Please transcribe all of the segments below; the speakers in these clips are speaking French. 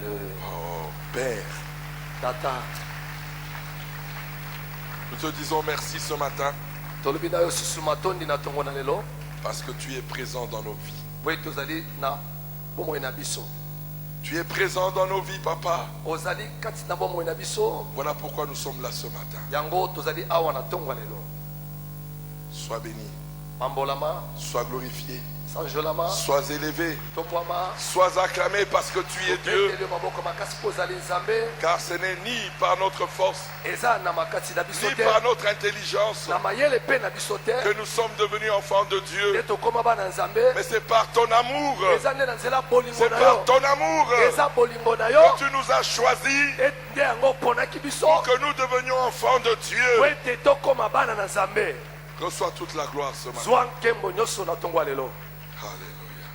Oh, Père, Tata, nous te disons merci ce matin tolobi na yo susu matondi na tongo na lelo. parce que tu es présent dans nos vies. Oui, tozali na bomoi na biso. Tu es présent dans nos vies, Papa. Ozali kati na bomoi na biso. Voilà pourquoi nous sommes là ce matin. Yango tozali awa na tongo lelo. Sois béni, Mambolama, sois glorifié, sanjolama, sois élevé, topwama, sois acclamé parce que tu es Dieu. topetele maboko makasi po ozali nzambe. Car ce n'est ni par notre force, Eza na makasi na biso ni te. par notre intelligence Na mayele pe na biso te. que nous sommes devenus enfants de Dieu. Te tokoma bana nzambe. Mais c'est par ton amour, Eza nde na nzela bolingo c'est na par yo. ton amour Eza bolingo na yo. que tu nous as choisis Nde yango ponaki biso. pour que nous devenions enfants de Dieu. Po ete tokoma bana na nzambe. Reçois toute la gloire ce matin. Zwa nkembo nyonso na tongo lelo. Alléluia.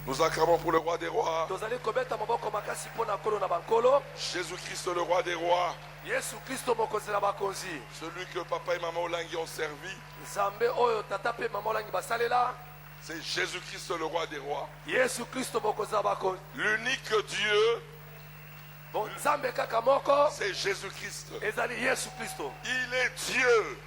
Nous acclamons pour le roi des rois, Tozali kobeta maboko makasi mpo na nkolo na bankolo. Jésus-Christ le roi des rois, Yesu Kristo mokonzi na bakonzi. celui que papa et maman Olangi ont servi. Nzambe oyo tata pe mama olangi basalela. C'est Jésus-Christ le roi des rois, Yesu Kristo mokonzi na bakonzi. l'unique Dieu, Bon nzambe kaka moko c'est Jésus-Christ. ezali Yesu Kristo. Il est Dieu,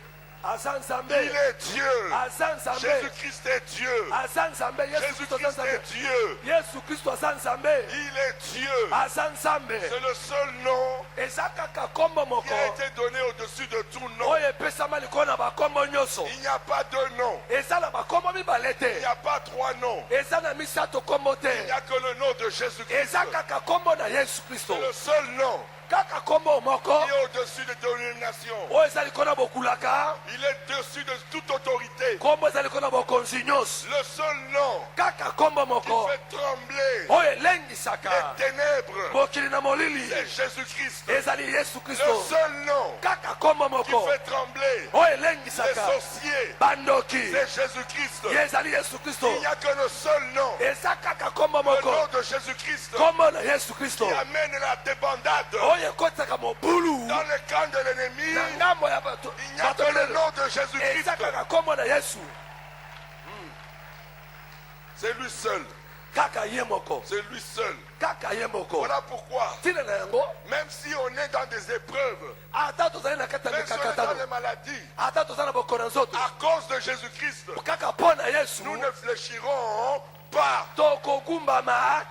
Aza nzambe. il est Dieu. Aza nzambe. Jésus-Christ est Dieu. Aza nzambe. Yesu Kristo aza Jésus-Christ est nzambe. Dieu. Yesu Kristo aza nzambe. Il est Dieu. Aza nzambe. C'est le seul nom Eza kaka kombo qui moko. a été donné au-dessus de tout nom. Oyo epesama likolo na bakombo nyonso. Il n'y a pas deux noms. Eza na bakombo mibale Il n'y te. a pas trois noms. Eza na misato kombo Il n'y te. a que le nom de Jésus-Christ. Eza kaka kombo na Yesu Kristo. C'est le seul nom Kaka kombo moko. qui est au-dessus de dénominations. Oyo eza likolo na bokulaka. Il est dessus de toute autorité. Kombo eza likolo na bokonzi nyonso. Le seul nom Kaka kombo qui moko. fait trembler Oyo elengisaka les ténèbres, mokili na molili. c'est Jésus-Christ. Ezali Yesu Le Kristo. seul nom Kaka kombo qui moko. fait trembler Oyo les elengisaka sorciers, bandoki. c'est Jésus-Christ. Ezali Yesu Kristo. Il n'y a que le seul nom, Eza kaka kombo le moko. nom de Jésus-Christ, Kombo na Yesu Kristo. qui amène la débandade Oyo ekotaka mobulu. dans le camp de l'ennemi. Na ngambo ya bato. Il n'y a que le nom de Jésus-Christ. Eza kaka kombo na Yesu. C'est lui seul. Kaka ye moko. C'est lui seul. Kaka ye moko. Voilà pourquoi, Tina na yango. même si on est dans des épreuves, Ata tozali na kati ya même si on est dans mikakatano. des maladies, Ata tozali na bokona nzoto. à cause de Jésus-Christ, Kaka mpo na Yesu. nous ne fléchirons pas. Tokogumbama.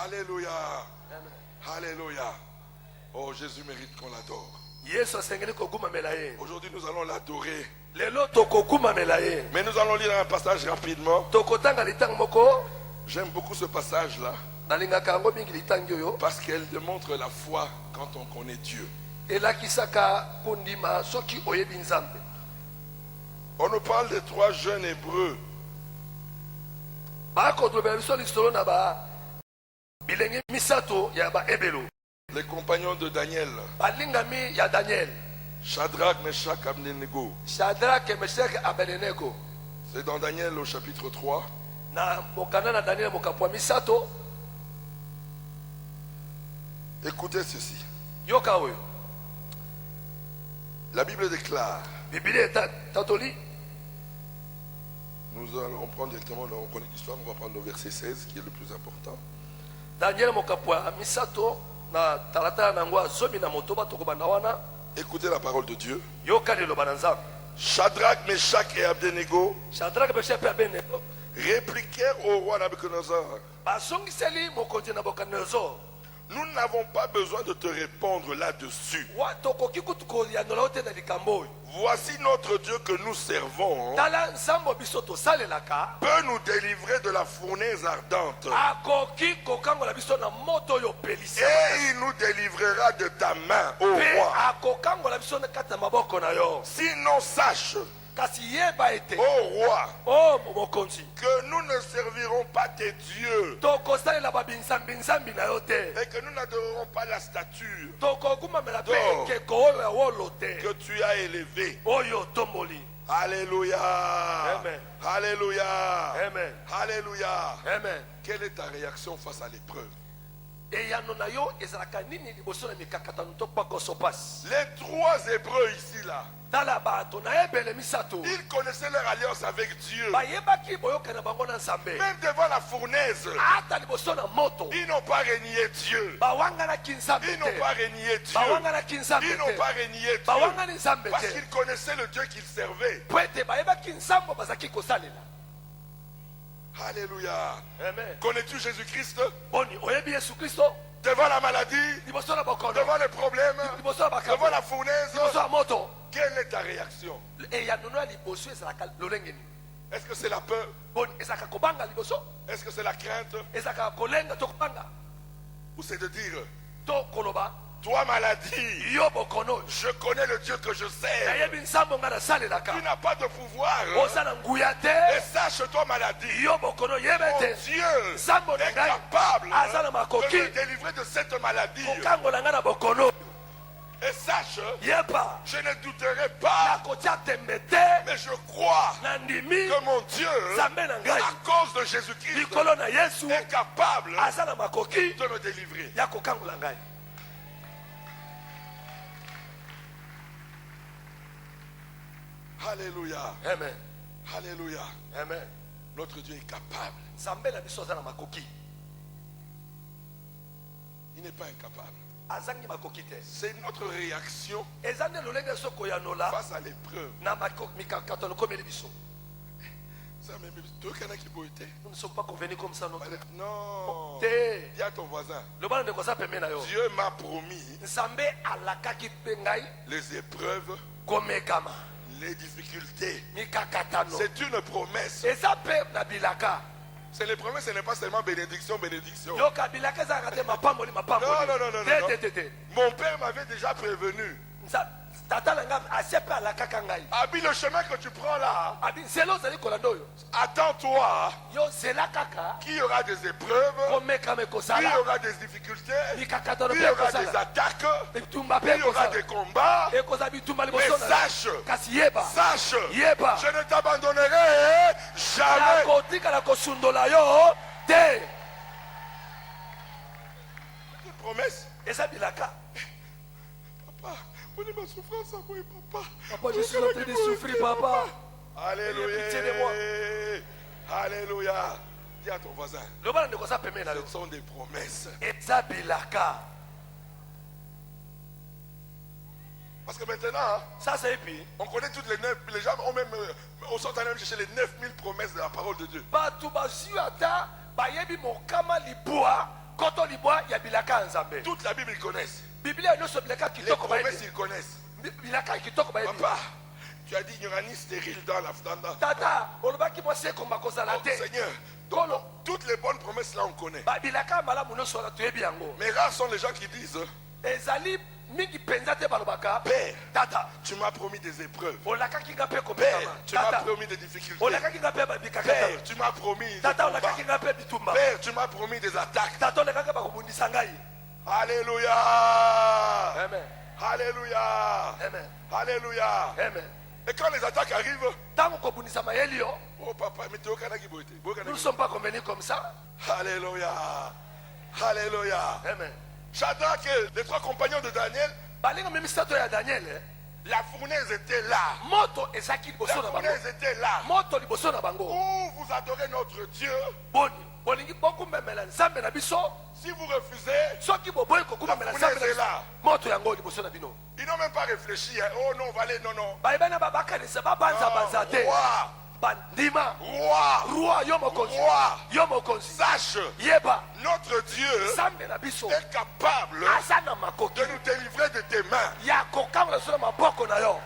Alléluia. Alléluia. Oh, Jésus mérite qu'on l'adore. Yesu asengeli kogumamela ye. Aujourd'hui, nous allons l'adorer. Lelo tokogumamela ye. Mais nous allons lire un passage rapidement. Tokotanga litango moko. J'aime beaucoup ce passage-là Nalingaka yango mingi litangi oyo. parce qu'elle démontre la foi quand on connaît Dieu. Elakisaka kundima soki oyebi nzambe. On nous parle des trois jeunes hébreux. Bakodobela biso lisolo na ba bilenge misato ya ba ebelo. Les compagnons de Daniel, Balingami ya Daniel. Shadrach, Meshach, Abednego. Shadrach, Meshach, Abednego. C'est dans Daniel au chapitre 3. Na mokanda na Daniel mokapwa misato. Écoutez ceci. Yoka oyo. La Bible déclare, Biblia tatoli. nous allons prendre directement, on connaît l'histoire, on va prendre le verset 16 qui est le plus important. Daniel mokapwa misato na talata na ngwa zomi na motoba tokobanda wana. Écoutez la parole de Dieu. Yoka lelo bananzambe. Shadrach, Meshach et Abednego Shadrach, Meshach pe Abednego. répliquèrent au roi Nabuchodonosor. Basongiseli mokonzi Nabuchodonosor. Nous n'avons pas besoin de te répondre là-dessus. Wa tokoki kutuko ya nolote na likambo. Voici notre Dieu que nous servons Tala nzambo biso to salelaka. peut nous délivrer de la fournaise ardente. Akoki kokangola biso na moto yo pelisa. Et il nous délivrera de ta main, ô Pe roi. akokangola biso na kata maboko na yo. Sinon sache, Kasi yeba ete. ô roi, Oh mokonzi. que nous ne servirons pas tes dieux Tokosalela babinzambi nzambi na yo te. et que nous n'adorerons pas la statue Tokogumamela pe Do. ekeko oyo ya wolo te. que tu as élevée. Oyo tomboli. Alléluia. Amen. Alléluia. Amen. Alléluia. Amen. Quelle est ta réaction face à l'épreuve? eyano na yo ezalaka nini liboso na mikakatano to pakoso passe. Les trois Hébreux ici là, tala bato na ebele misato ils connaissaient leur alliance avec Dieu. bayebaki boyoka na bango na nzambe Même devant la fournaise, ata liboso na moto ils n'ont pas renié Dieu. bawanganaki nzambe Ils n'ont te pas renié Dieu. bawanganaki nzambe Ils n'ont te pas renié Dieu. bawangani nzambe Parce te qu'ils connaissaient le Dieu qu'ils servaient. po ete bayebaki nzambe bazalaki kosalela. Alléluia. Amen. Connais-tu Jésus-Christ? Boni oyebi yesu kristo Devant la maladie, liboso na bokono devant les problèmes, liboso na devant makambo la fournaise, liboso ya moto quelle est ta réaction? eyanono ya liboso ezalaka lolenge nini? Est-ce que c'est la peur? boni ezalaka kobanga liboso Est-ce que c'est la crainte? ezalaka kolenga to kobanga Ou c'est de dire, to koloba toi maladie, yo bokono je connais le Dieu que je sers. nayebi nzambe nga nasalelaka Tu n'as pas de pouvoir. oza na nguya Et te sache, toi maladie, yo bokono yebe mon te Dieu nzambe na est ngai capable aza na de makoki me délivrer de cette maladie. kokangola ngai na bokono Et sache, yeba je ne douterai pas, nakotia tembe te mais je crois nandimi que mon Dieu, nzambe na ngai à cause de Jésus-Christ, likolo na yesu est capable aza na makoki de me délivrer. ya kokangola ngai. Alléluia. Amen. Alléluia. Amen. Notre Dieu est capable. nzambe na biso aza na makoki Il n'est pas incapable. azangi makoki te C'est notre réaction eza nde lolenge so koyanola face à l'épreuve. na mikakato lokomeli biso. Ça même, tokanaki boye te. Nous ne sommes pas convenus comme ça notre Non. te Dis à ton voisin, loba na ndeko aza pembeni na yo Dieu m'a promis nzambe alakaki mpe ngai les épreuves, komekama les difficultés. mikakatano C'est une promesse. eza mpe na bilaka C'est les promesses, ce n'est pas seulement bénédiction, bénédiction. yoka bilaka ezalaka te mapamboli Non, non, non, non, non. te Mon père m'avait déjà prévenu. tata na ngai asie mpe alakaka ngai Abi, le chemin que tu prends là, abi nzela ozali kolanda oyo attends-toi yo zela kaka qu'il y aura des épreuves, komekama qu'il y ekozala aura des difficultés, mikakatano qu'il y mpe aura des ekozala attaques, bitumba mpe qu'il y aura ekozala des combats. ekozala bitumba Mais liboso na sache, kasi yeba sache, yeba je ne t'abandonnerai jamais. nakotikala kosundola yo te Une promesse. eza bilaka. Papa, on est ma souffrance à moi, papa. Papa, je suis en train de souffrir, papa. Alléluia. Ayez pitié de moi. Alléluia. Dis à ton voisin, loba na ndeko aza pembeni na yo ce sont des promesses. eza bilaka. Parce que maintenant, sasa epi on connaît toutes les gens ont même, sont en train de chercher les 9000 promesses de la parole de Dieu. bato bazwi ata bayebi mokama libwa koto libwa ya bilaka ya nzambe. Toute la Bible, ils connaissent. biblia nyonso bilaka Les kitoko promesses, bayebi ils connaissent. bilaka ya kitoko bayebi. Papa, tu as dit il n'y aura ni stérile dans la tata olobaki mwasi ekomba kozala Oh, te Seigneur, kolo toutes les bonnes promesses là on connaît. bilaka ya malamu nyonso wana toyebi yango. Mais rares sont les gens qui disent, ezali mingi mpenza te balobaka Père, tata tu m'as promis des épreuves. olakaki nga mpe Père, komekama tu m'as tata promis des difficultés. olakaki nga mpe bikakatano Père, tu m'as promis des tata combats. olakaki nga mpe bitumba Père, tu m'as promis des attaques. tata olakaki bakobundisa ngai. Alléluia. Amen. Alléluia. Amen. Alléluia. Amen. Et quand les attaques arrivent, ntango kobundisa mayeli yo oh papa, mais tu es au Canada qui boite. nous ne sommes pas convenus comme ça. Alléluia. Alléluia. Amen. Shadrach et les trois compagnons de Daniel, balinga me misato ya daniel la fournaise était là. moto ezalaki La liboso na bango fournaise était là. moto liboso na bango Où vous adorez notre Dieu, boni bolingi bokumemela nzambe na biso si vous refusez, soki boboyi kokumemela nzambe na biso moto yango liboso na bino ils n'ont même pas réfléchi. Hein. Oh non, on va aller, non, non. bayebana babakanisa babanzabanza te Roi, bandima roi, roi yo mokonzi roi, yo mokonzi sache, yeba notre Dieu nzambe na biso est capable aza na makoki de nous délivrer de tes mains. ya kokangola biso na maboko na yo.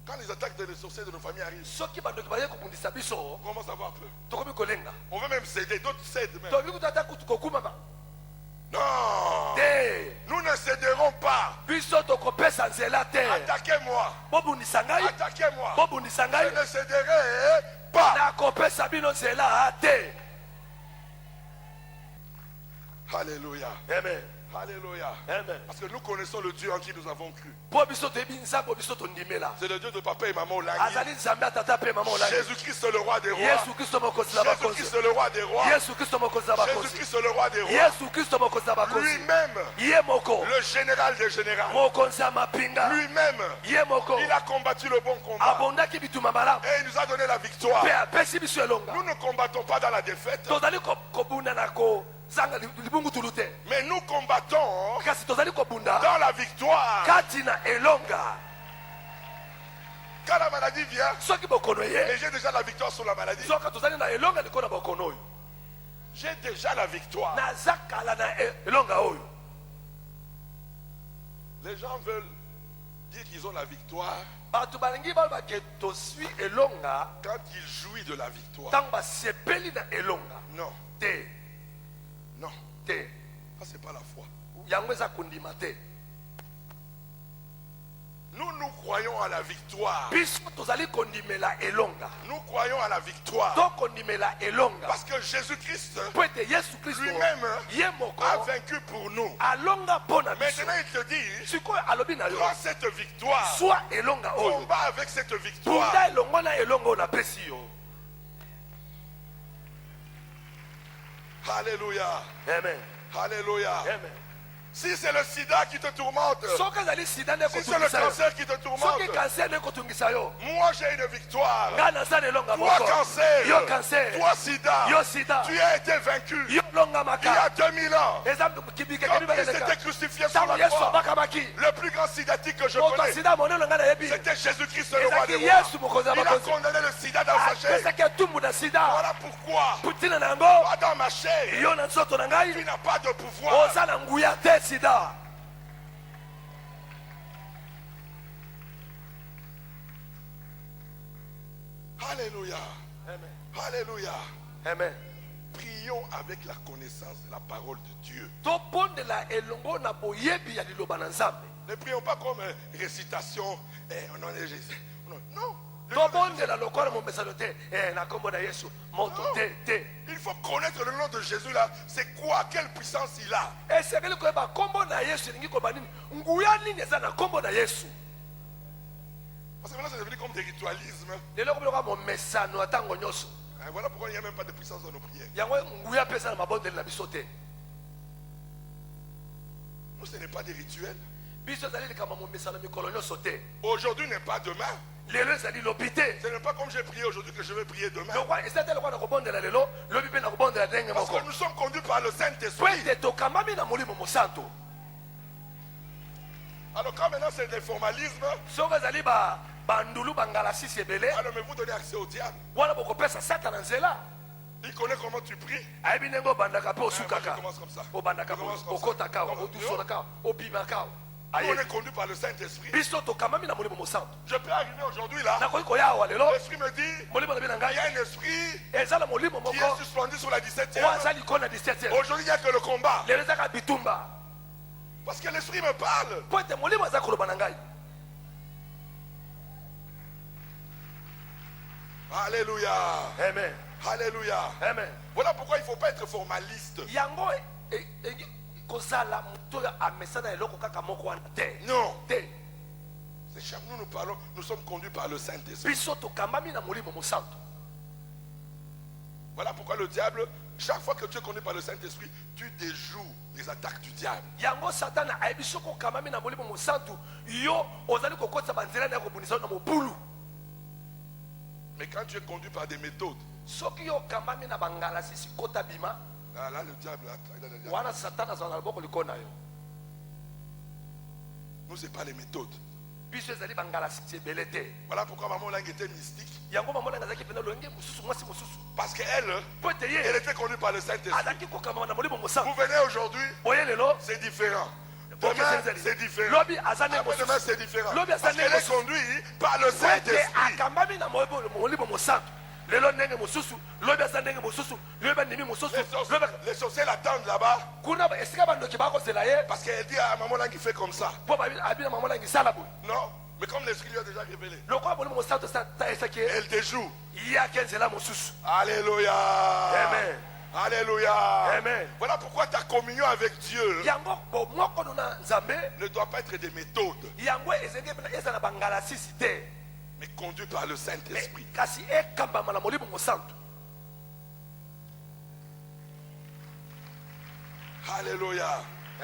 Quand les attaques de les sorciers de nos familles arrivent, soki bandoki baye kobundisa biso on commence à avoir peur. tokomi kolenga On veut même céder, d'autres cèdent même. tokomi kutata kutu kokumama Non, te nous ne céderons pas. biso tokopesa nzela te. Attaquez-moi, bobundisa ngai attaquez-moi. bobundisa Je ngai ne céderai pas. nakopesa bino nzela te. Alléluia, Amen. Alléluia. Amen. Parce que nous connaissons le Dieu en qui nous avons cru. Po biso toyebi nzambe biso tondimela. C'est le Dieu de papa et maman Olangi. Azali nzambe atata pe mama olangi. Jésus-Christ le roi des rois. Yesu Kristo mokozi na bakozi. Jésus-Christ le roi des rois. Yesu Kristo mokozi na bakozi. Jésus-Christ le roi des rois. Yesu Kristo mokozi na bakozi. Lui-même, Ye moko. le général des généraux. Mokonzi ya mapinga. Lui-même, Ye moko. il a combattu le bon combat. Abondaki bituma malamu. Et il nous a donné la victoire. Pe apesi biso elonga. Nous ne combattons pas dans la défaite, Tozali kobunda na kozanga libungu tulute. mais nous combattons Kasi tozali kobunda dans la victoire. kati na elonga. Quand la maladie vient, Soki bokono et ye. j'ai déjà la victoire sur la maladie, Soka tozali na elonga likona bokono oyo. j'ai déjà la victoire. Naza kala na elonga oyo. Les gens veulent dire qu'ils ont la victoire Bato balingi baloba ke tosui elonga quand ils jouissent de la victoire. ntango basepeli na elonga. Non, Te, non, te. ça c'est pas la foi. Yango eza kondima te. Nous croyons à la victoire. Biso tozali kondimela elonga. Nous croyons à la victoire. To kondimela elonga. Parce que Jésus-Christ Po ete Yesu Kristo lui-même ye moko a vaincu pour nous. alonga mpona biso. Maintenant, il te dit, Sikoyo alobi na yo. prends cette victoire, Soit elonga oyo. combat avec cette victoire. Bunda elongo na elonga oyo napesi yo. Alléluia. Amen. Alléluia. Amen. Si c'est le sida qui te tourmente, Soki ezali sida nde si c'est le kotungisa yo. cancer qui te Soki tourmente, kanser nde kotungisa yo. moi j'ai une victoire. Nga naza na elonga Toi moko. cancer, Yo cancer. toi sida, Yo sida. tu as été vaincu Yo longa il y a maka. 2000 ans. Eza Quand kibike Christ kibeleka. était crucifié sur Ntango la Yesu croix, abakamaki. le plus grand sidatique que je Moto connais, sida monelo nga nayebi. c'était Jésus-Christ le roi Ezaki des rois. Yesu mokonzi ya Il a bakonzi. condamné le sida dans sa chair. Apesaki etumbu na sida. Voilà pourquoi, Putina na yango. pas dans ma chair, Yo na nzoto na tu ngai. n'as pas de pouvoir. Oza na nguya te sida. Alléluia. Amen. Alléluia. Amen. Prions avec la connaissance de la parole de Dieu. Tobondela elongo na boyebi ya liloba na Nzambe. Ne prions pas comme récitation. Non. Non. Le nom de Tobondela lokola momesano te. Na kombo na Yesu. Moto Non. te. Il faut connaître le nom de Jésus là. C'est quoi? Quelle puissance il a? Esengeli koyeba kombo na Yesu elingi koyeba nini. Nguya nini eza na kombo na Yesu. Parce que maintenant c'est devenu comme des ritualismes. Lelo kobiloko momesano atango nyonso. Et voilà pourquoi il n'y a même pas de puissance dans nos prières. Yango nguya pesa na mabondeli na biso te. Nous, ce n'est pas des rituels. Biso ezali likambo momesano mikolo nyonso te. Aujourd'hui n'est pas demain. Lelo ezali lobi te. Ce n'est pas comme j'ai prié aujourd'hui que je vais prier demain. Lokwa esate lokwa na kobondela lelo, lobi pe na kobondela ndenge Parce moko. que nous sommes conduits par le Po Saint-Esprit. ete tokamami na molimo mosantu. Alors quand maintenant c'est des formalismes, Soki ezali bandulu bangalasisi ebele, alors mais vous donnez accès au diable. wana bokopesa satana nzela. Il connaît comment tu pries. Ayebi ndenge obandaka mpe Moi, je osukaka. commence comme ça. Obandaka Je commence comme ça. okotaka Comme- odusonaka obimaka. Nous, on est Ayebi. conduits par le Saint-Esprit. Biso tokamami na molimo mosantu. Je peux arriver aujourd'hui là. Nakoki koya awa lelo, L'Esprit me dit, molimo na bi na il y a ngai un esprit eza na molimo qui moko est suspendu sur la 17e. oyo aza likolo na 17e. Aujourd'hui, il n'y a que le combat. Lelo ezaka bitumba. Parce que l'Esprit me parle. Po ete molimo aza koloba na ngai. Alléluia. Amen. Alléluia. Amen. Voilà pourquoi il ne faut pas être formaliste. Yango engi kozala moto oyo amesa na eloko kaka moko wana te. Non. Te. C'est chaque nous parlons, nous sommes conduits par le Saint-Esprit. Biso tokamami na molimo mosantu. Voilà pourquoi le diable, chaque fois que tu es conduit par le Saint-Esprit, tu déjoues les attaques du diable. Yango satana ayebi soki okamami na molimo mosantu yo ozali kokotisa banzela na ya kobundisa yo na mobulu. Mais quand tu es conduit par des méthodes, Soki yo okamami na bangalasisi kota bima, là le diable, il a le diable. wana satana azala na loboko likolo na yo. Nous, ce n'est pas les méthodes. Biso ezali bangalasisi ebele te. Voilà pourquoi maman Lang était mystique. Yango mama nanga azalaki pena lolenge mosusu mwasi mosusu. Parce qu'elle, Po ete elle ye était conduite par le Saint-Esprit. azalaki kokamama na molimo mosantu. Vous venez aujourd'hui, Boye lelo c'est différent. Ok, Demain, c'est- c'est différent. Lobi aza ndenge Après demain, mosusu. c'est différent. Lobi aza Parce qu'elle ndenge est mosusu. conduite par le Po ete Saint-Esprit. akambami na molimo mosantu. Lelo ndenge mosusu, lobi aza ndenge mosusu, lobi andimi mosusu, lobi Les sorciers l'attendent là-bas. kuna esika bandoki bakozela ye Parce qu'elle dit à maman Lang qui fait comme ça. po abi na mama nangi sala boye. Non, mais comme l'Esprit lui a déjà révélé, Lokola molimo mosantu esaki ye elle déjoue. ye ake nzela mosusu. Alléluia. Amen. Alléluia. Amen. Voilà pourquoi ta communion avec Dieu Yango bo moko na Nzambe. ne doit pas être des méthodes, Yango ezenge ezana bangala sisite. mais conduit par le Saint-Esprit. Kasi ekamba na molimo mosantu. Alléluia.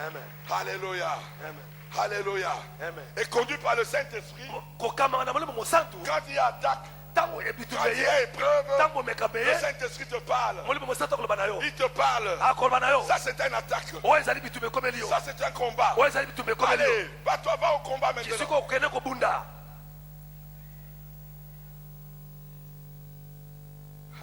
Amen. Alléluia. Amen. Alléluia. Amen. Et conduit par le Saint-Esprit, Kokamba na molimo mosantu. quand il y a attaque, Tango quand il y ebitumeye. a épreuve, Tango le mekabeye. Saint-Esprit te parle. Molimo mosantu koloba na yo. Il te parle. Akoloba na yo. Ça, c'est une attaque. O ezali bitume komeli yo. Ça, c'est un combat. O ezali bitume komeli yo. Allez, va-toi, va au combat maintenant. Kisiko okene kobunda.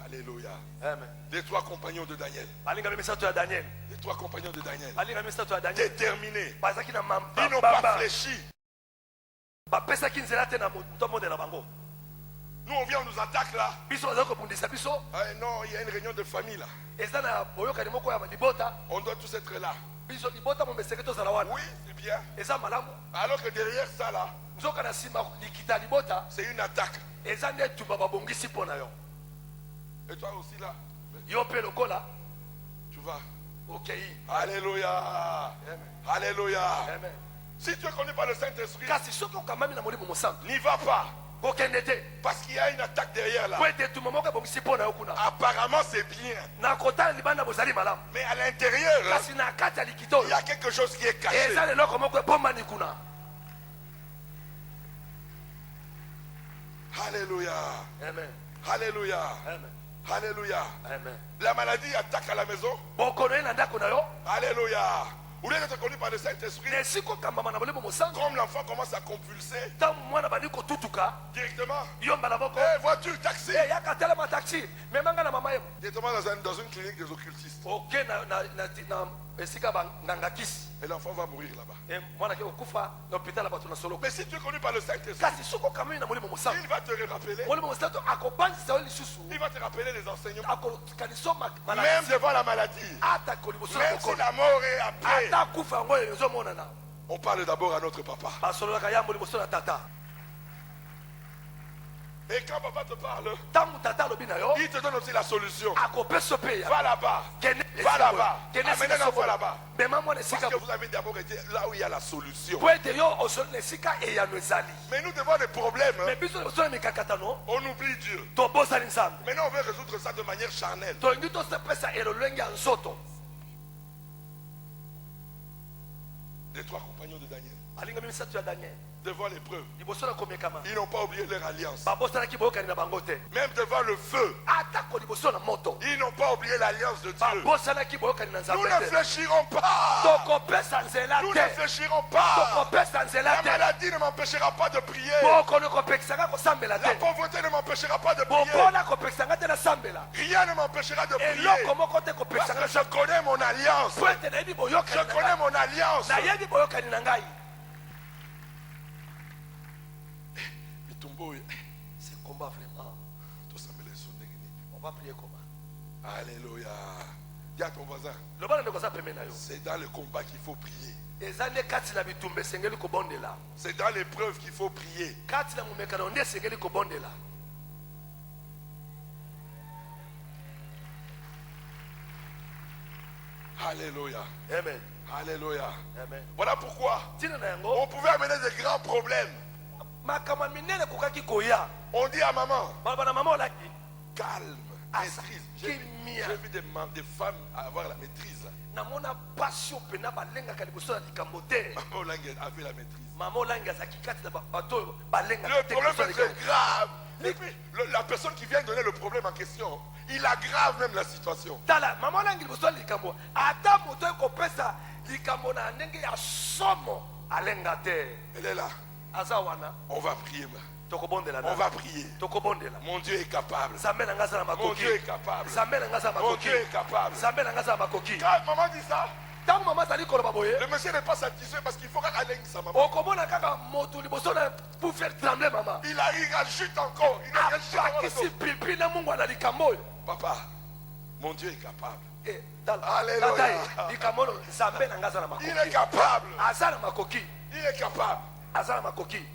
Alléluia. Amen. Les trois compagnons de Daniel. Balinga misato ya Daniel. Les trois compagnons de Daniel. Balinga misato ya Daniel. Déterminés. Bazaki na Ils n'ont pas fléchi. bapesaki nzela te na moto na bango. Nous, on vient, on nous attaque là. Biso bazali kobundisa biso. Non, il y a une réunion de famille là. Eza na boyokani moko ya libota. On doit tous être là. Biso libota momeseke tozala wana. Oui, c'est bien. Eza malamu. Alors que derrière ça là, Nzoka na nsima likita libota. c'est une attaque. Eza nde etumba babongisi mpo na yo. Et toi aussi là, Yo mpe lokola tu vas. okei. Alléluia. Alléluia. Amen. Si tu es connu par le Saint-Esprit, Kasi soki okamami na molimo mosantu n'y va pas. kokende te. Parce qu'il y a une attaque derrière là. Po ete etumba moko ebongisi mpo na yo kuna. Apparemment, c'est bien. Na kotala libanda bozali malamu. Mais à l'intérieur, Kasi na kati ya likita il y oyo a quelque chose qui est caché. eza leloko moko ebombani kuna. Alléluia. Amen. Alléluia. Amen. Alléluia. Amen. La maladie attaque à la maison. Bokono ye na ndako na yo. Alléluia. Vous voulez être connu par le Saint-Esprit. Na esika okambama na molimo mosantu. Comme l'enfant commence à compulser Ntango mwana bandi kotutuka directement. yo mbala moko. Voiture, taxi. Yaka telema taxi memanga na mama yemo. Directement dans une clinique des occultistes. Ok na esika banganga kisi. Et l'enfant va mourir là-bas. Mwana ke okufa na hôpital ya bato na solo. Mais si tu es connu par le Saint-Esprit, Kasi soki okamami na molimo mosantu. il va te rappeler. Molimo mosantu akobandisa yo lisusu. Il va te rappeler les enseignements. Akokanisa Même devant la maladie. ata koliboso Même si la mort est après. ata kufa yango ezomonana. On parle d'abord à notre papa. basololaka yambo liboso na tata. Et quand papa te parle, Ntango tata alobi na yo il te donne aussi la solution. akopesa mpe ya Va là-bas. kende Va là-bas. kende Amenez esika l'enfant sokola. là-bas. mema mwana Parce esika que vous avez d'abord été là où il y a la solution. po ete yo osoli na esika eyano ezali. Mais nous devons des problèmes. me biso liboso na mikakatano On oublie Dieu. tobosani nzambe. Maintenant, on veut résoudre ça de manière charnelle. tolingi tosepesa elolenge ya nzoto. Les trois compagnons de Daniel, balingami misato ya daniel devant l'épreuve, liboso na komekama ils n'ont pas oublié leur alliance. babosanaki boyokani na bango te. Même devant le feu, atako liboso na moto ils n'ont pas oublié l'alliance de Dieu. babosanaki boyokani na Nous nzambe ne te. fléchirons pas. tokopesa nzela Nous ne te. fléchirons pas. tokopesa nzela La te. maladie ne m'empêchera pas de prier. bokono kopekisanga kosambela La te. pauvreté ne m'empêchera pas de prier. bopona kopekisanga te na sambela. Rien ne m'empêchera de prier. eloko moko te Parce kopekisanga que je connais mon alliance. po ete nayebi Je boyokani na connais ngai. mon alliance. nayebi boyokani na ngai. c'est combat vraiment. on va prier comment. Alléluia. Dis à ton voisin, lobana ndeko aza pembeni na yo. c'est dans le combat qu'il faut prier. eza nde kati na bitumba esengeli kobondela. C'est dans l'épreuve qu'il faut prier. kati na momekano nde esengeli kobondela. Alléluia. amen. Alléluia. amen. Voilà pourquoi ntina na yango on pouvait amener de grands problèmes. makambo ya minene ekokaki koya. On dit à maman, baloba na mama olaki calme, Asa, maîtrise. kimia. J'ai vu des femmes avoir la maîtrise. namona passion mpena balengaka liboso na likambo te. Maman Olangue a fait la maîtrise. mama olangi azalaki kati na bato oyo balengaka Le te problème liboso na est très likambo. grave. Et puis, la personne qui vient donner le problème en question, il aggrave même la situation. tala mama olangi liboso ya likambo ata moto ekopesa likambo na ndenge ya somo alenga te. Elle est là. aza wana On va prier. tokobondela On va prier. tokobondela. Mon Dieu est capable. nzambe na ngai aza na Mon makoki. Dieu est capable. nzambe na ngai aza na Mon makoki. Dieu est capable. nzambe na ngai aza na makoki. Quand maman dit ça, ntango mama azali koloba boye le monsieur n'est pas satisfait parce qu'il faut qu'elle alingue sa maman. okomona kaka moto liboso na pour faire trembler mama Il rajoute encore. Il rajoute apakisi encore. pipi na mungu na likambo oyo. Papa, mon Dieu est capable. Alléluia. Alléluia. likambo oyo nzambe na ngai aza na Il est makoki. capable. aza na makoki. Il est capable. aza na makoki.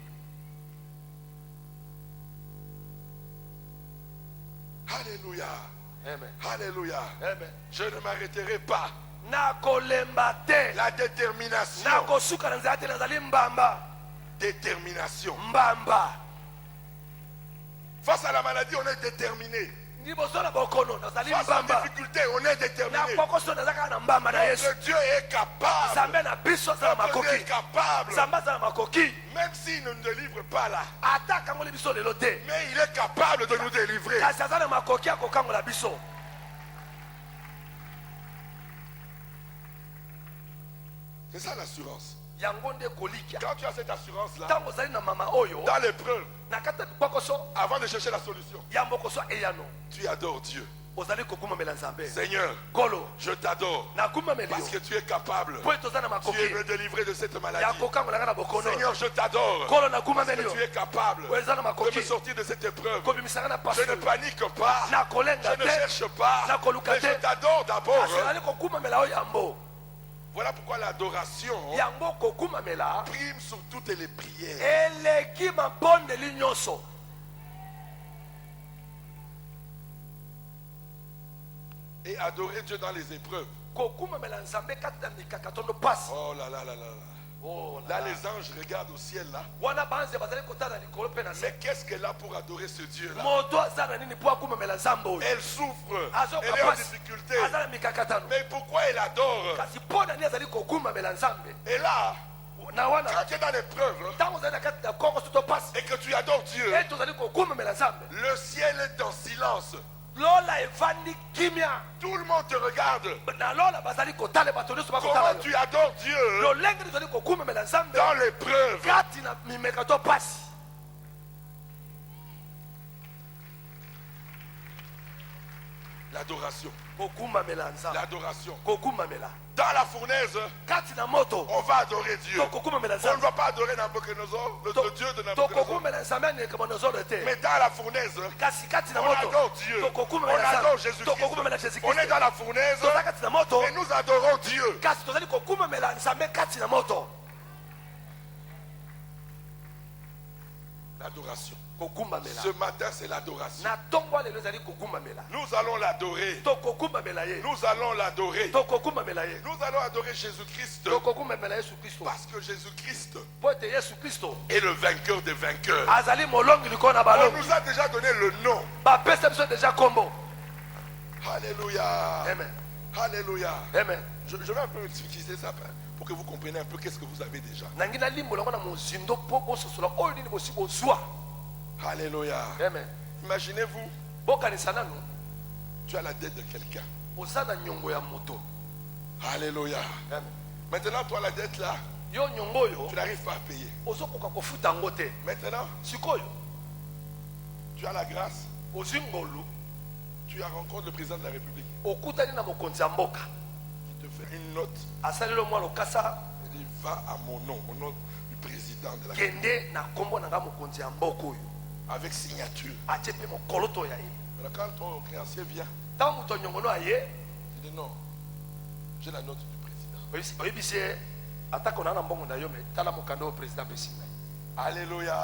Alléluia. Amen. Alléluia. Amen. Je ne m'arrêterai pas. Nakolemba te. La détermination. Nakosuka na nzela te nazali mbamba. Détermination. Mbamba. Face à la maladie, on est déterminé. Liboso na bokono nazali Face à la mbamba. difficulté, on est déterminé. Na kokoso nazaka na mbamba na Yesu. Notre Dieu est capable. Zambe na biso za Notre Dieu est makoki. capable. Zamba za makoki. Même s'il ne nous délivre pas là. Ataka ngoli biso lelo te. Mais il est capable de nous délivrer. Kasi aza na makoki akokangola biso. C'est ça l'assurance. Yango nde kolikia. Quand tu as cette assurance-là, Tango ozali na mama oyo. dans l'épreuve, Na kata bokoso. avant de chercher la solution, Yambo koso eyano. tu adores Dieu. Ozali kokuma mela nzambe. Seigneur, Kolo. je t'adore Na kuma melio. parce que tu es capable. Po toza na Tu makoki. es me délivrer de cette maladie. Ya kokangola na bokono. Seigneur, je t'adore Kolo na kuma parce que melio. tu es capable Oza na de me makoki. sortir de cette épreuve. Ko bimisaka na Je pasu. ne panique pas. Na kolenga Je ne te. cherche pas. Na koluka Mais te. je t'adore d'abord. Asali kokuma mela oyo yambo. Voilà pourquoi l'adoration Yango kokuma mela. prime sur toutes les prières. Eleki mabonde linyonso. Et adorer Dieu dans les épreuves. Kokuma mela nzambe kata mikakatondo pasi. Oh là là là là là. Oh Là, les anges regardent au ciel là. wana banze bazali kotala likolo pe na se. Mais qu'est-ce qu'elle a pour adorer ce Dieu là? Moto aza na nini po akuma mela nzambe oyo. Elle souffre. Azoka Elle est en pasi. difficulté. Aza na mikakatano. Mais pourquoi elle adore? Kasi pona ni azali kokuma mela nzambe. Et là, Na wana quand tu es dans l'épreuve tango zali na kati na kongo soto pasi. et que tu adores Dieu, Et tozali kokuma mela nzambe. le ciel est en silence. Lola evandi kimia. Tout le monde te regarde. Na lola bazali kotala bato nyonso Comment bakotala. tu adores Dieu Lolenge tozali kokuma mela nzambe. dans l'épreuve? Kati na mimekato pasi. L'adoration. Kokuma mela nzambe. L'adoration. Kokuma mela. Dans la fournaise, Kati na moto. on va adorer Dieu. To kokuma mela On ne nzambe. va pas adorer Nabucodonosor, notre Dieu de To Nabucodonosor. kokuma mela nzambe ni kamonozoro te. Mais dans la fournaise, Kasi kati na on moto. adore Dieu. To kokuma On mela adore nzambe. Jésus To kokuma mela Christ. Jésus On est Christ. dans la fournaise Toza kati na moto. et nous adorons Dieu. Kasi tozali kokuma mela nzambe kati na moto. L'adoration. Kokuma mela. Ce matin, c'est l'adoration. Na tongo lelo ezali kokuma mela. Nous allons l'adorer. To kokuma mela ye. Nous allons l'adorer. To kokuma mela ye. Nous allons adorer Jésus-Christ To kokuma mela Yesu Kristo. parce que Jésus-Christ Po ete Yesu Kristo est le vainqueur des vainqueurs. azali molongi likolo na On balongi. nous a déjà donné le nom. Bapesa biso deja kombo. Alléluia. Amen. Alléluia. Amen. Je vais un peu utiliser ça pour que vous compreniez un peu qu'est-ce que vous avez déjà. Nangi na limbo lango na mozindo po bososola oyo nini bosi bozwa. Alléluia. Amen. Imaginez-vous, Bokanisa nanu tu as la dette de quelqu'un. oza na nyongo ya moto. Alléluia. Amen. Maintenant, toi, la dette là, Yo nyongo oyo tu n'arrives pas à payer. ozokoka kofuta yango te. Maintenant, Sikoyo tu as la grâce. ozwi ngolu Tu as rencontré le président de la République okutani na mokonzi ya mboka qui te fait une note. asaleli mwa lokasa Il dit, va à mon nom, au nom du président de la République. kende na kombo na nga mokonzi ya mboka oyo Avec signature. atie mpe mokoloto ya ye. Alors quand ton créancier vient, Ntango moto nyongono aye il dit non, j'ai la note du président. oyebisi ye atako na na mbongo na yo me tala mokanda oyo président apesi ngai. Alléluia.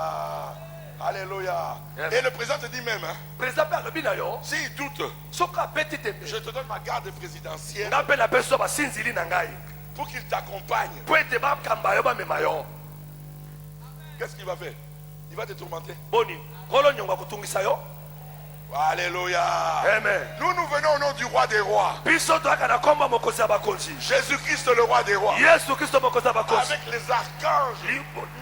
Alléluia. Amen. Et le président te dit même, hein, Président mpe alobi na yo s'il doute, soki apeti tembe je te donne ma garde présidentielle nga mpe napesi yo basinzili na ngai pour qu'il t'accompagne. po ete bakamba yo bamema yo. Qu'est-ce qu'il va faire? Il va te tourmenter. Boni nkolo nyongo akotungisa yo. Alléluia. Amen. Nous venons au nom du roi des rois. Biso toyaka na kombo ya mokonzi ya bakonzi Jésus-Christ, le roi des rois. yesu kristo mokonzi ya bakonzi. Avec les archanges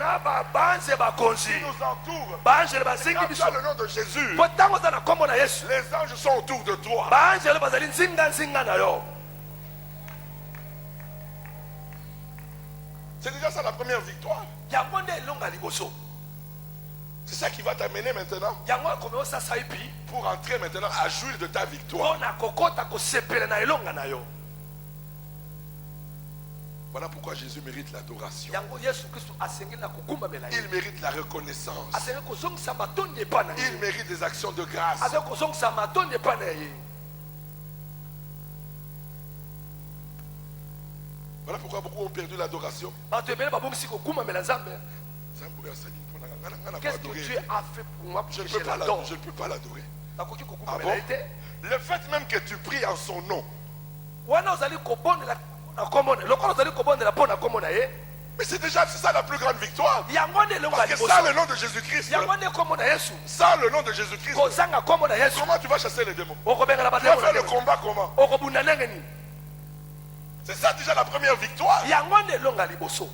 Na babanze bakonzi qui nous entourent. baangele Quand bazingi tu biso as le nom de Jésus, po ntango oza na kombo na yesu les anges sont autour de toi. baangele bazali nzinga na yo. C'est déjà ça la première victoire. Yango nde elonga liboso. C'est ça qui va t'amener maintenant Yango akomi osasa epi pour entrer maintenant à jouir de ta victoire. mpona kokota kosepela na elonga na yo. Voilà pourquoi Jésus mérite l'adoration. Yango yesu kristo asengeli na kokumbamela ye. Il mérite la reconnaissance. Asengeli kozongisa matondi epai na Il ye. mérite des actions de grâce. Asengeli kozongisa matondi epai na ye. Voilà pourquoi beaucoup ont perdu l'adoration. Bato ebele babongisi kokumbamela nzambe. Qu'est-ce que Qu'est-ce que Dieu a fait pour moi pour Je que ne je peux pas l'adore? l'adorer. Je ne peux pas l'adorer. nakoki Ah kokumamela bon? ye te. Le fait même que tu pries en son nom, Wana ozali kobondela na kombo na lokola ozali kobondela mpo na kombo na ye. mais c'est ça la plus grande victoire. Yango nde elongo ya Parce que sans liboso. le nom de Jésus-Christ, Yango nde kombo na Yesu. sans le nom de Jésus-Christ, Kozanga kombo na Yesu. comment tu vas chasser les démons? Okobengana Tu vas bademo faire na le ndenge. combat comment? Okobunda ndenge nini? C'est ça déjà la première victoire. Yango nde elongo ya liboso.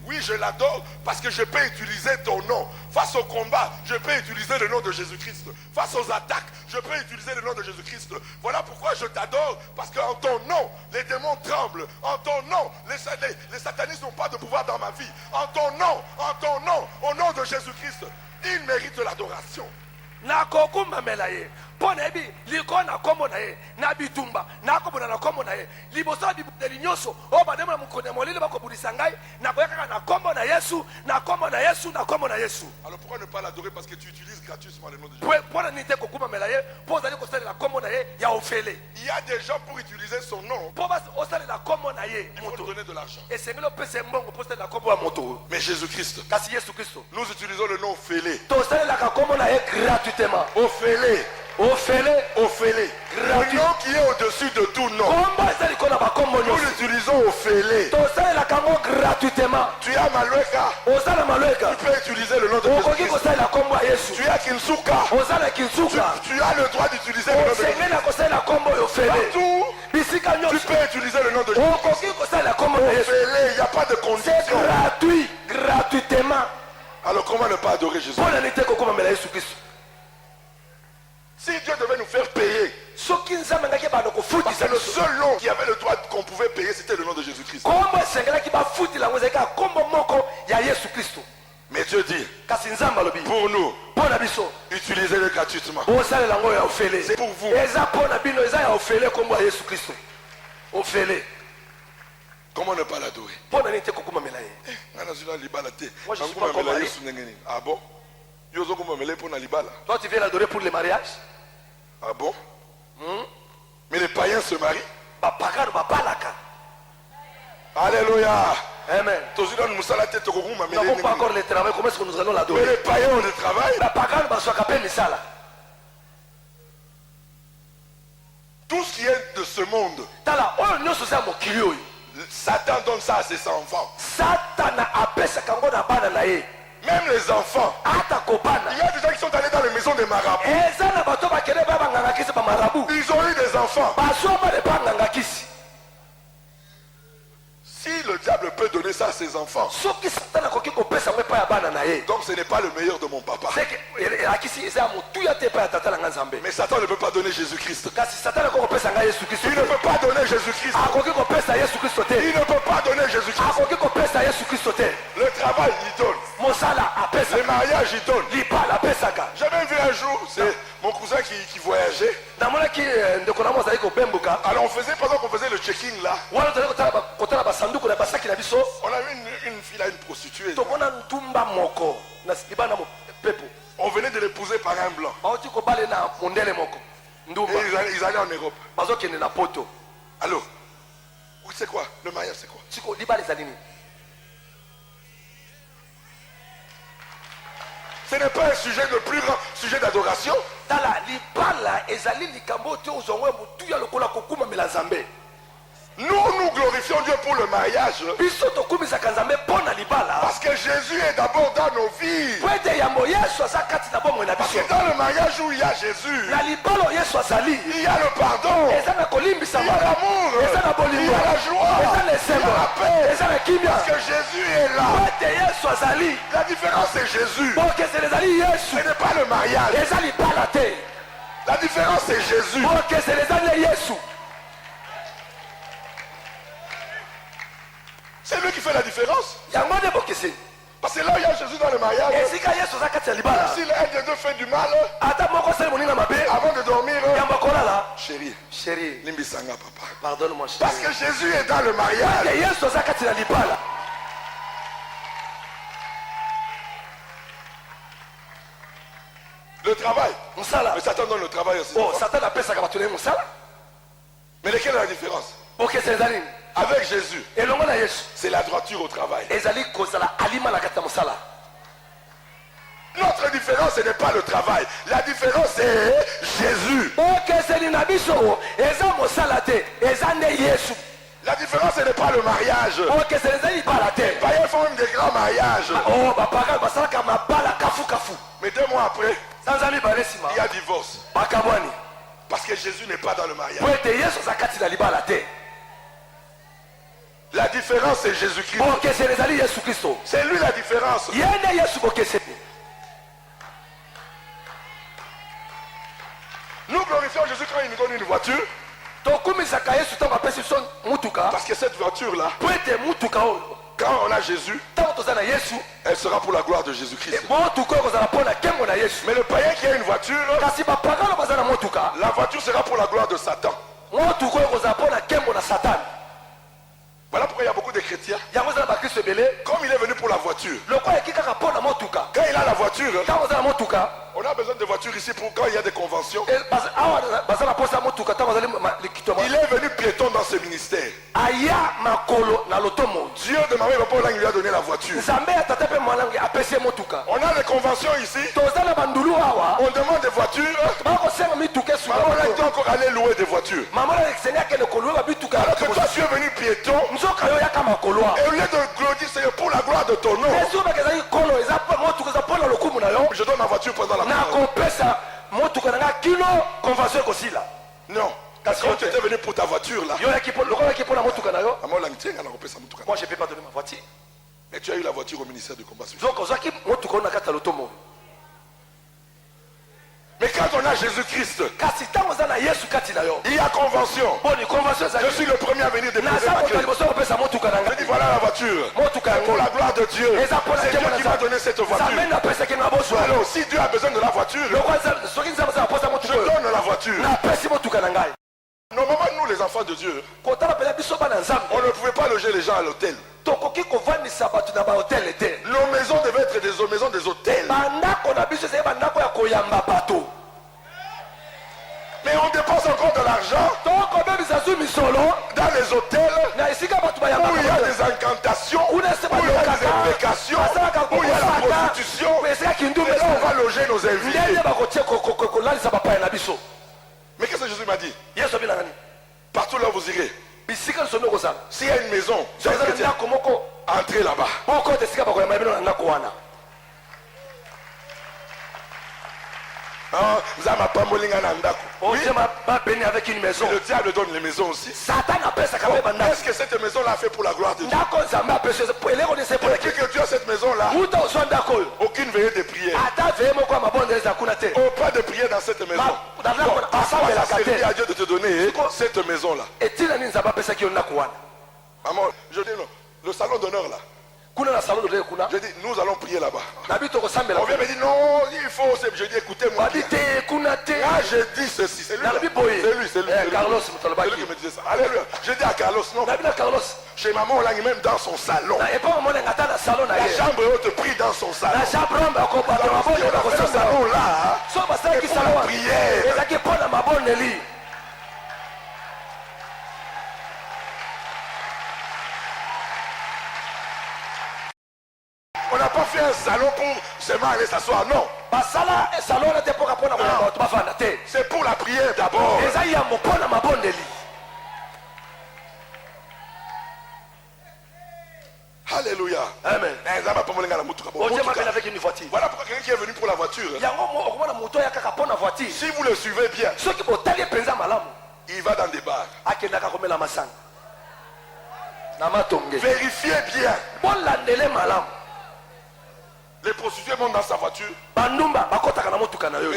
Oui, je l'adore parce que je peux utiliser ton nom. Face au combat, je peux utiliser le nom de Jésus-Christ. Face aux attaques, je peux utiliser le nom de Jésus-Christ. Voilà pourquoi je t'adore, parce qu'en ton nom, les démons tremblent. En ton nom, les satanistes n'ont pas de pouvoir dans ma vie. En ton nom, au nom de Jésus-Christ, il mérite l'adoration. Nakokumamela ye. Mpo na yebi liko na kombo na ye na bitumba nakobona na kombo na ye liboso ya bibundeli nyonso oyo bademo na mokoni ya molili bakobundisa ngai nakoya kaka na kombo na Yesu na kombo na Yesu na kombo na Yesu. Alors pourquoi ne pas l'adorer? Parce que tu utilises gratuitement le nom de Jésus. Mpo na nini te kokumamela ye mpo ozali kosalela kombo na ye ya ofele. Il y a des gens pour utiliser son nom, Mpo basi osalela kombo na ye il faut moto donner de l'argent. esengeli opesa mbongo mpo osalela kombo ya moto. Mais Jésus-Christ, Kasi Yesu Kristo nous utilisons le nom Félé. tosalelaka kombo na ye gratuitement. Ophélie, Ofele Ophélie, le nom qui est au-dessus de tout nom. kombo ezali kona bakombo Nous nyonso l'utilisons Ophélie. tosalelaka yango gratuitement. Tu as Malueka, Ozala malweka tu peux utiliser le nom de okoki Jésus-Christ. kosalela kombo ya Yesu. Tu as Kinsuka, Ozala kinsuka tu as le droit d'utiliser le nom de Jésus. osengeli na kosalela kombo oyo ofele. Partout, Bisika tu nyonso peux utiliser le nom de Jésus. okoki kosalela kombo ya Yesu. Ophélie, il n'y a pas de C'est condition. gratuit, gratuitement. Alors comment ne pas adorer Jésus? Mpo na nini te kokomamela Yesu Kristo? Si Dieu devait nous faire payer, Soki nzambe ngaki bando parce kofutisa que le biso. seul nom qui avait le droit qu'on pouvait payer, c'était le nom de Jésus-Christ. Kombo esengelaki bafutila yango ezalaki kaka kombo moko ya Yesu Kristo. Mais Dieu dit, Kasi nzambe alobi pour nous, mpo na biso utilisez-le gratuitement. osalela yango ya ofele. C'est pour vous. Eza mpo na bino eza ya ofele kombo ya Yesu Kristo. Ofele. Comment ne pas l'adorer? Mpo na nini te kokomamela ye? Moi, je suis pas comme Ali. Ah bon? Yozo kumamela pour na libala. Toi tu viens l'adorer pour le mariage? Ah bon? Mais les païens se marient. Bapagano babalaka. Alléluia. Amen. Tozila musala te toko Nous kumamela. n'avons pas encore le travail. Comment est-ce que nous allons Mais l'adorer? les païens ont le travail. Bapagano baswaka pe misala. Tout ce qui est de ce monde, Tala oyo nyonso za mokili oyo. Satan donne ça à ses enfants. Satana apesaka ngo na bana na ye. Même les enfants. Ata kobana. Il y a des gens qui sont allés dans les maisons des marabouts. Eza na bato bakende ba banganga kisi ba marabu. Ils ont eu des enfants. Baswa ba de banganga kisi. Si le diable peut donner ça à ses enfants, Soki Satana koki kopesa ngo pa ya bana na ye. donc ce n'est pas le meilleur de mon papa. C'est que akisi eza motuya te pa ya tata na nzambe. Mais Satan ne peut pas donner Jésus-Christ. Kasi Satana ko kopesa nga Yesu Kristo. Il ne peut pas donner Jésus-Christ. Akoki kopesa Yesu Kristo te. Il ne peut pas donner Jésus-Christ. Akoki kopesa Yesu Kristo te. Le travail, il donne. Mosala apesa. Les mariages, il donne. Libala apesaka. J'ai même vu un jour, c'est mon cousin qui voyageait. Namonaki ndeko na mozali kobembuka. Alors on faisait, pendant qu'on faisait le check-in là, Wana tozali kotala basanduku na basaki na biso. on a vu une fille là, une prostituée. Tomona ntumba moko na libana pepo. On venait de l'épouser par un blanc. Bauti kobale na mondele moko. Et Ndumba. ils allaient en Europe. Bazokende na poto. Alors, oui, c'est quoi? Le mariage, c'est quoi? Tiko libala ezali nini? Ce n'est pas un sujet, le plus grand sujet d'adoration. Tala libala ezali likambo te ozongwe mutuya lokola kokuma mela nzambe. Nous glorifions Dieu pour le mariage. Biso tokumisaka nzambe pona libala. Parce que Jésus est d'abord dans nos vies. Pwete yambo Yesu aza kati na bomoi na Parce biso. que dans le mariage où il y a Jésus, Na libala Yesu azali. il y a le pardon, Eza na kolimbisa il y a l'amour, eza na il bolingo. y a la joie, Eza na il y a esengo. la paix. Eza na kimia. Parce que Jésus est là. Pwete Yesu azali. La différence c'est Jésus. Bokesele ezali Ce Yesu. n'est pas le mariage. Eza libala te. La différence c'est Jésus. Bokesele ezali Yesu. C'est lui qui fait la différence. Yango nde bokesele. Parce que là où il y a Jésus dans le mariage, Esika Yesu aza kati ya libala. si l'un des deux fait du mal, Ata moko asali moninga mabe. avant de dormir, Yamba kolala. chérie, Chérie, Limbisanga papa. pardonne-moi Parce chérie. que Jésus est dans le mariage. Que Yesu aza kati na libala. Le travail. Musala. Mais Satan donne le travail aussi. Oh, Satan apesaka bato na ye musala. Mais quelle est la différence? Bokesele ezali nini? Avec Jésus, Elongo na Yesu. c'est la droiture au travail. Ezali kozala alima na kati ya musala. Notre différence, ce n'est pas le travail. La différence, c'est Jésus. La différence, ce n'est pas le mariage. Les païens font même des grands mariages. Mais 2 mois après, il y a divorce. Parce que Jésus n'est pas dans le mariage. La différence, c'est Jésus-Christ. C'est lui la différence. Nous glorifions Jésus quand il nous donne une voiture. Parce que cette voiture-là, quand on a Jésus, elle sera pour la gloire de Jésus-Christ. Mais le païen qui a une voiture, la voiture sera pour la gloire de Satan. Voilà pourquoi il y a beaucoup de chrétiens. Comme il est venu pour la voiture. Quand il a la voiture, on a besoin de voitures ici pour quand il y a des conventions. Il est venu piéton dans ce ministère. Dieu de Marie Papa lui a donné la voiture. On a des conventions ici. On demande des voitures. Maman a dit encore aller louer des voitures. Alors que toi tu es venu piéton. Et au lieu de glorifier Seigneur pour la gloire de ton nom, je donne ma voiture pendant la non. Parce que tu étais venu pour ta voiture là. Moi je ne peux pas donner ma voiture. Mais tu as eu la voiture au ministère du combat. Mais quand on a Jésus-Christ, il y a convention. Je suis le premier à venir déposer ma clé. Je dis voilà la voiture. Pour la gloire de Dieu. C'est Dieu qui m'a donné cette voiture. Alors si Dieu a besoin de la voiture, je donne la voiture. Normalement nous les enfants de Dieu, on ne pouvait pas loger les gens à l'hôtel. Nos maisons devaient être des maisons des hôtels. Mais on dépense encore de l'argent dans les hôtels où il y a des incantations, où il y a des imprécations, où il y a la prostitution. Et là on va loger nos invités. Mais qu'est-ce que Jésus m'a dit? Partout là vous irez. S'il y a une maison, entrez là-bas. Vous avez ma pamolinga nandako. Oui, avec une maison. Le diable donne les maisons aussi. Est-ce que cette maison-là a fait pour la gloire de Dieu? Depuis que tu as cette maison-là, aucune veillée de prière. Oh, pas de prière dans cette maison. Ça servir à Dieu de te donner cette maison-là. Maman, je dis non. Le salon d'honneur là. Je dis, nous allons prier là-bas. On vient me dire, non, il faut. Je dis, écoutez-moi. Je dis ceci. C'est lui. C'est lui qui me disait ça. Alléluia. Je dis à Carlos, non. Chez maman, on l'a même dans son salon. La chambre haute prie dans son salon. Dans ce salon-là, c'est pour la prière. On n'a pas fait un salon pour seulement aller s'asseoir, non. C'est pour la prière d'abord. Alléluia. Amen. Voilà pourquoi quelqu'un qui est venu pour la voiture. Si vous le suivez bien, il va dans des bars. Vérifiez bien. Les prostituées montent dans sa voiture. Mais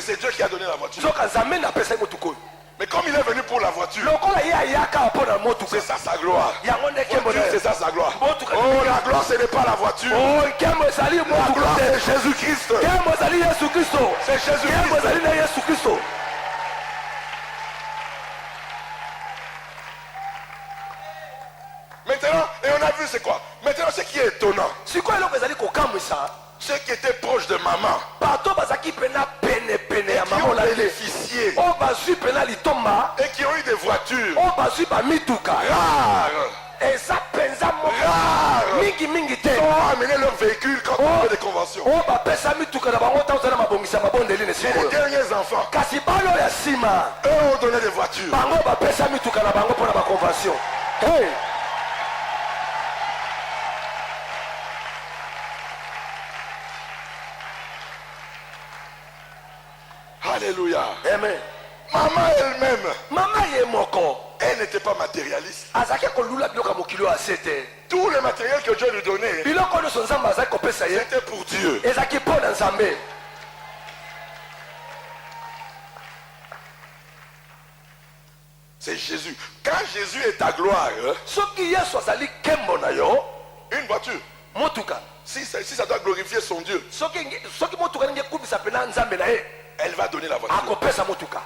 c'est Dieu qui a donné la voiture. Mais comme il est venu pour la voiture, c'est ça sa gloire. C'est ça sa gloire. Oh, la gloire, ce n'est pas la voiture. La gloire, c'est Jésus-Christ. C'est Jésus-Christ. Maintenant, et on a vu c'est quoi? Maintenant, ce qui est étonnant, ceux qui étaient proches de maman et qui ont bénéficié et qui ont eu des voitures rares, sont amener leur véhicule quand on fait des conventions. Oh, bapesa mituka na bango tanzana mabongisa mabondeli ne Mais les sikoyo. derniers enfants, Kasi balo ya sima. eux ont donné des voitures. Bango bapesa mituka na bango pona ba convention. Hey. Alléluia. Amen. Maman elle-même, Mama ye moko. elle n'était pas matérialiste. Azaki kolula biloko mokilo asete. Tout le matériel que Dieu lui donnait, Biloko nyonso nzambe azaki kopesa ye. c'était pour Dieu. Ezaki mpo na nzambe. C'est Jésus. Quand Jésus est à gloire, Soki Yesu azali kembo na yo, une voiture, motuka. si ça doit glorifier son Dieu, Soki motuka ninge kubisa pena nzambe na ye, elle va donner la voiture. akopesa motuka.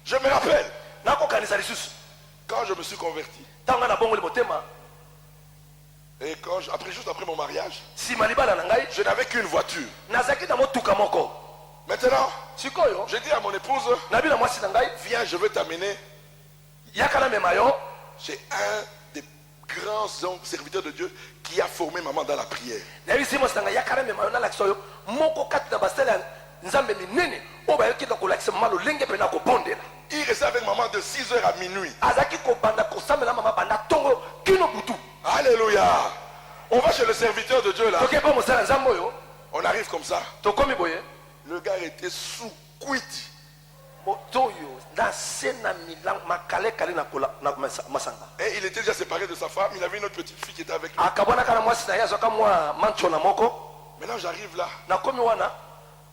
Je me rappelle, Nakokanisa lisusu. quand je me suis converti, Tanga na bongo le motema, et juste après mon mariage, sima libala na ngai, je n'avais qu'une voiture. nazaki na motuka moko. Maintenant, Sikoyo, je dis à mon épouse, nabi na mwasi na ngai, viens, je veux t'amener yaka na mema yo, chez un des grands hommes serviteurs de Dieu qui a formé maman dans la prière. nabi si mwasi na ngai yaka na mema yo na lakisa yo, moko kati na basala nzambe minene, oba yoki na kolakisa mama lolenge pe na kobondela. Il restait avec maman de 6h à minuit. Azaki kobanda kosambela mama banda tongo kino butu. Alléluia. On va chez le serviteur de Dieu là. Toke pa mosala nzambe oyo, On arrive comme ça. tokomi boye. Le gars était sous cuite. Motoyo na sena milang makale kale na kola na masanga. Et il était déjà séparé de sa femme. Il avait une autre petite fille qui était avec lui. Akabona kana mwasi na yazo kama mwa mancho na moko. Maintenant j'arrive là. Na komi wana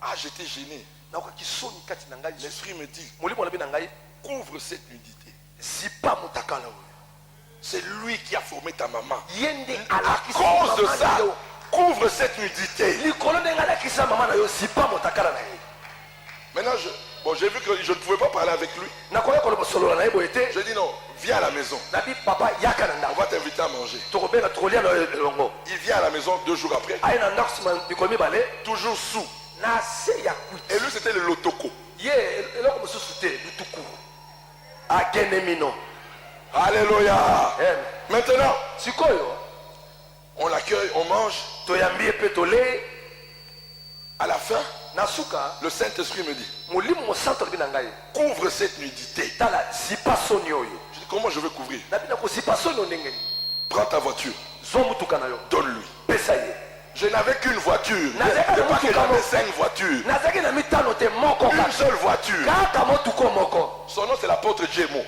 Ah, j'étais gêné. na kwa kisoni kati na ngai. L'esprit me dit, Molimo na bina ngai couvre cette nudité. zipa mutakala oyo. C'est lui qui a formé ta maman. Yende À alakisa cause de mama ça, na yo. couvre cette nudité. Likolo ndenga alakisa mama na yo zipa mutakala na ye. Maintenant, j'ai vu que je ne pouvais pas parler avec lui. Na koya kolo solo na yebo ete. Je dis non, viens à la maison. Na bi papa yaka na On ndako. va t'inviter à manger. Tokobe na trolia na longo. Il vient à la maison 2 jours après, Aye na ndako sima bikomi bale. toujours sous. Na se ya kuit. Et lui, c'était le lotoko. Ye eloko mosusu te lutuku. Agene mino. Alléluia. Amen. Maintenant, Sikoyo on l'accueille, on mange. toyambie pe tole À la fin, na suka le Saint-Esprit me dit, molimo mosanto na ngai couvre cette nudité. tala zipa soni oyo Je dis, comment je vais couvrir? na bina kozipa soni o ndenge nini Prends ta voiture, zo mutuka na yo donne-lui. pesa ye Je n'avais qu'une voiture. Nazaka Il na n'est pas que motuka j'avais mo- 5 voitures. nazaki na mitano te moko Une kaka seule voiture. kaka motuka moko Son nom, c'est l'apôtre Djemo.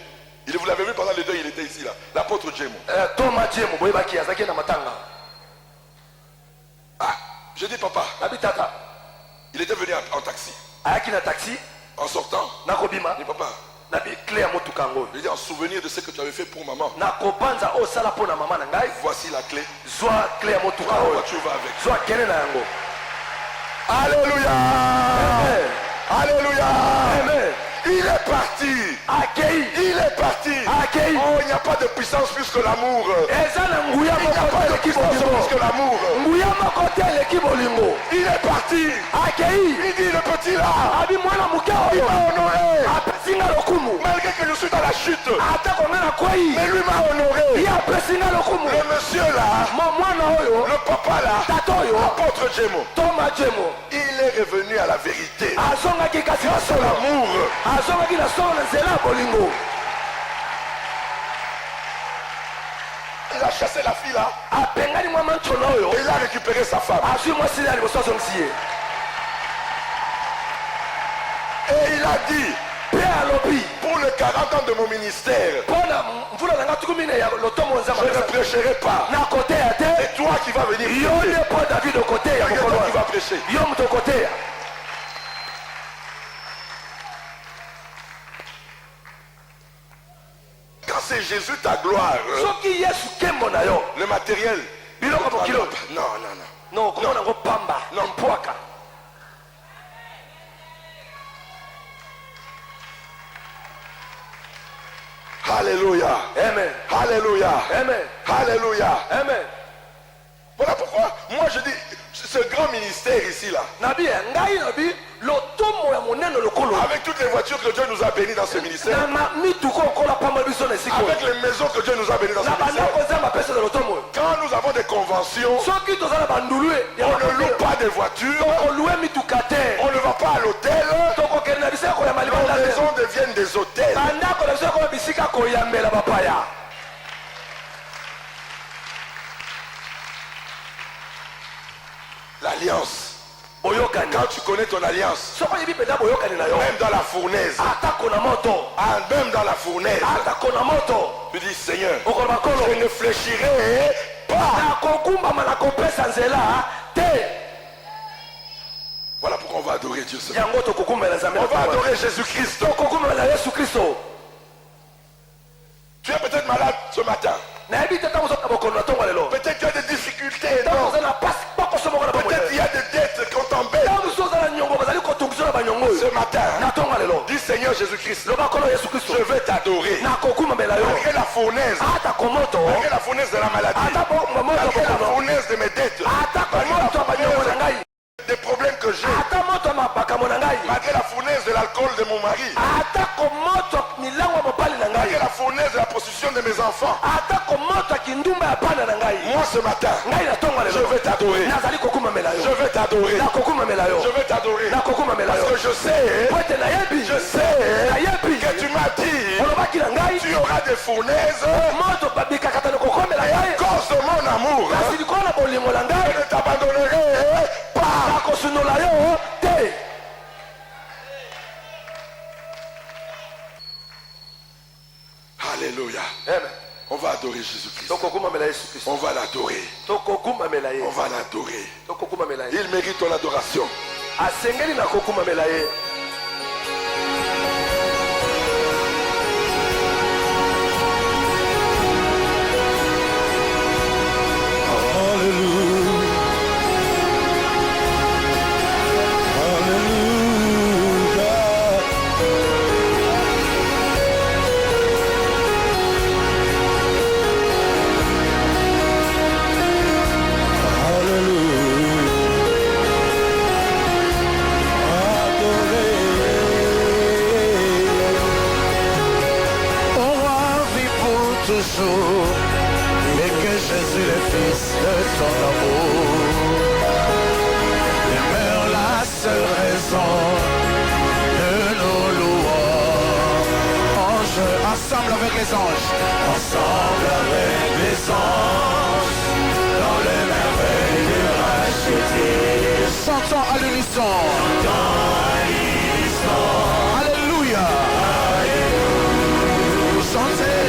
Vous l'avez vu pendant les deux, il était ici, là. L'apôtre Djemo. toma jemo boyebaki azaki na matanga Ah, je dis, papa, nabi tata il était venu en taxi. ayaki na taxi En sortant, nakobima je dis, papa, nabi clé ya motuka yango je dis, en souvenir de ce que tu avais fait pour maman, nakopanza oyo osala mpo na mama na ngai voici la clé. zwa clé ya motuka La oyo voiture va avec. zwa kene na yango Alléluia. Amen. Alléluia. Amen. Il est parti. akei Il est parti. akei Oh, il n'y a pas de puissance plus que l'amour. eza na nguya Il n'y a moko pas te de eleki puissance plus bolingo que l'amour. nguya moko te eleki bolingo Il est parti. akei Il dit, le petit là, abi mwana moke il oyo m'a honoré. apesi nga lokumu Malgré que je suis dans la chute. atako nga na kwei Mais lui m'a honoré. ye apesi nga lokumu Le monsieur là, mwana oyo le papa là, tata oyo apôtre Djemo, toma jemo il est revenu à la vérité. azongaki kasi na C'est solo l'amour. azongaki na solo na nzela ya bolingo Il a chassé la fille là apengani mwa manchono oyo et il a récupéré sa femme. azwi mwasi ya liboso azongisi ye Et il a dit, mpe alobi pour les 40 ans de mon ministère, mpo na mvula na nga tukumine ya lotomo je ne nzambe prêcherai pas. na koteya te C'est toi qui vas venir yo prêcher. nde mpo david okoteya C'est toi mokolo qui vas wana prêcher. yo moto okoteya Quand c'est Jésus ta gloire, soki yesu kembo na yo le matériel. biloko mokilo Non, non, non. no komona yango pamba Non. mpwaka Alléluia. amen Alléluia. amen Alléluia. amen Voilà pourquoi, moi je dis, ce grand ministère ici là, Nabi ngai nabi lotomo ya monene lokolo. avec toutes les voitures que Dieu nous a bénies dans ce ministère, Na mituko kola pamba biso na siko. avec les maisons que Dieu nous a bénies dans ce Na ministère, bana ko zamba pesa na lotomo. quand nous avons des conventions, Soki tozala bandulu ya on ne loue pas de voitures, on loue mituka te. on ne va pas à l'hôtel, Toko kena bisika ko ya nos malibanda te. maisons deviennent des hôtels. Banda ko bisika ko bisika ko ya mbela bapaya. L'alliance. Boyokani. Quand tu connais ton alliance, Soko yebi penda boyokani na yo. même dans la fournaise, Atako na moto. même dans la fournaise, Atako na moto. tu dis Seigneur, Okolo makolo. je ne fléchirai pas. Na kokumba mana kopesa nzela te. Voilà pourquoi on va adorer Dieu ce matin. Yango to kokumba na nzambe. On va adorer Jésus-Christ. To kokumba na Yesu Kristo. Tu es peut-être malade ce matin. Na yebi tata mo sota bokono na tonga lelo. Peut-être tu as des difficultés Tata énormes. mo na pas ko somo na bokono. Peut-être il y a des dettes qu'on t'embête. Tata mo soza na nyongo bazali ko tungisa na banyongo. Ce matin, Na tonga lelo. dis Seigneur Jésus-Christ, Loba kono Yesu Kristo. je vais t'adorer. Na kokumba mbela yo. Malgré la fournaise, Ata komoto. malgré la fournaise de la maladie, Ata bo moto malgré la bokono. fournaise de mes dettes, Ata malgré la komoto banyongo na ngai. fournaise des problèmes que j'ai, Ata moto mapaka na ngai. malgré la fournaise de l'alcool de mon mari, Ata komoto milango mopali na ngai. malgré la fournaise de la prostitution de mes enfants, Ata komoto kindumba ya bana na ngai. moi ce matin, Ngai na tonga je lelo. vais t'adorer. Nazali kokuma mbela yo. Je vais t'adorer. Na kokuma mbela yo. Je vais t'adorer. Na kokuma mbela Parce yo. que je sais, Poete na yebi. je sais Nayebi. que tu m'as dit, Olobaki na ngai. tu auras des fournaises Moto babikaka na kokomela à ngai. cause de mon amour. Kasi likola bolingo na ngai. Je ne t'abandonnerai pas. Nakosunola yo te. Alléluia. Amen. On va adorer Jésus-Christ. Tokokuma mbela Yesu Kristo. On va l'adorer. Tokokuma mbela ye. On va l'adorer. Tokokuma mbela ye. Il mérite ton adoration. Asengeli na kokuma mbela ye. Toujours, et que Jésus le Fils de ton amour demeure la seule raison de nos louanges. Ensemble avec les anges, ensemble avec les anges, dans les merveilles du racheté. Chantons à l'unisson. Alléluia. Chantez.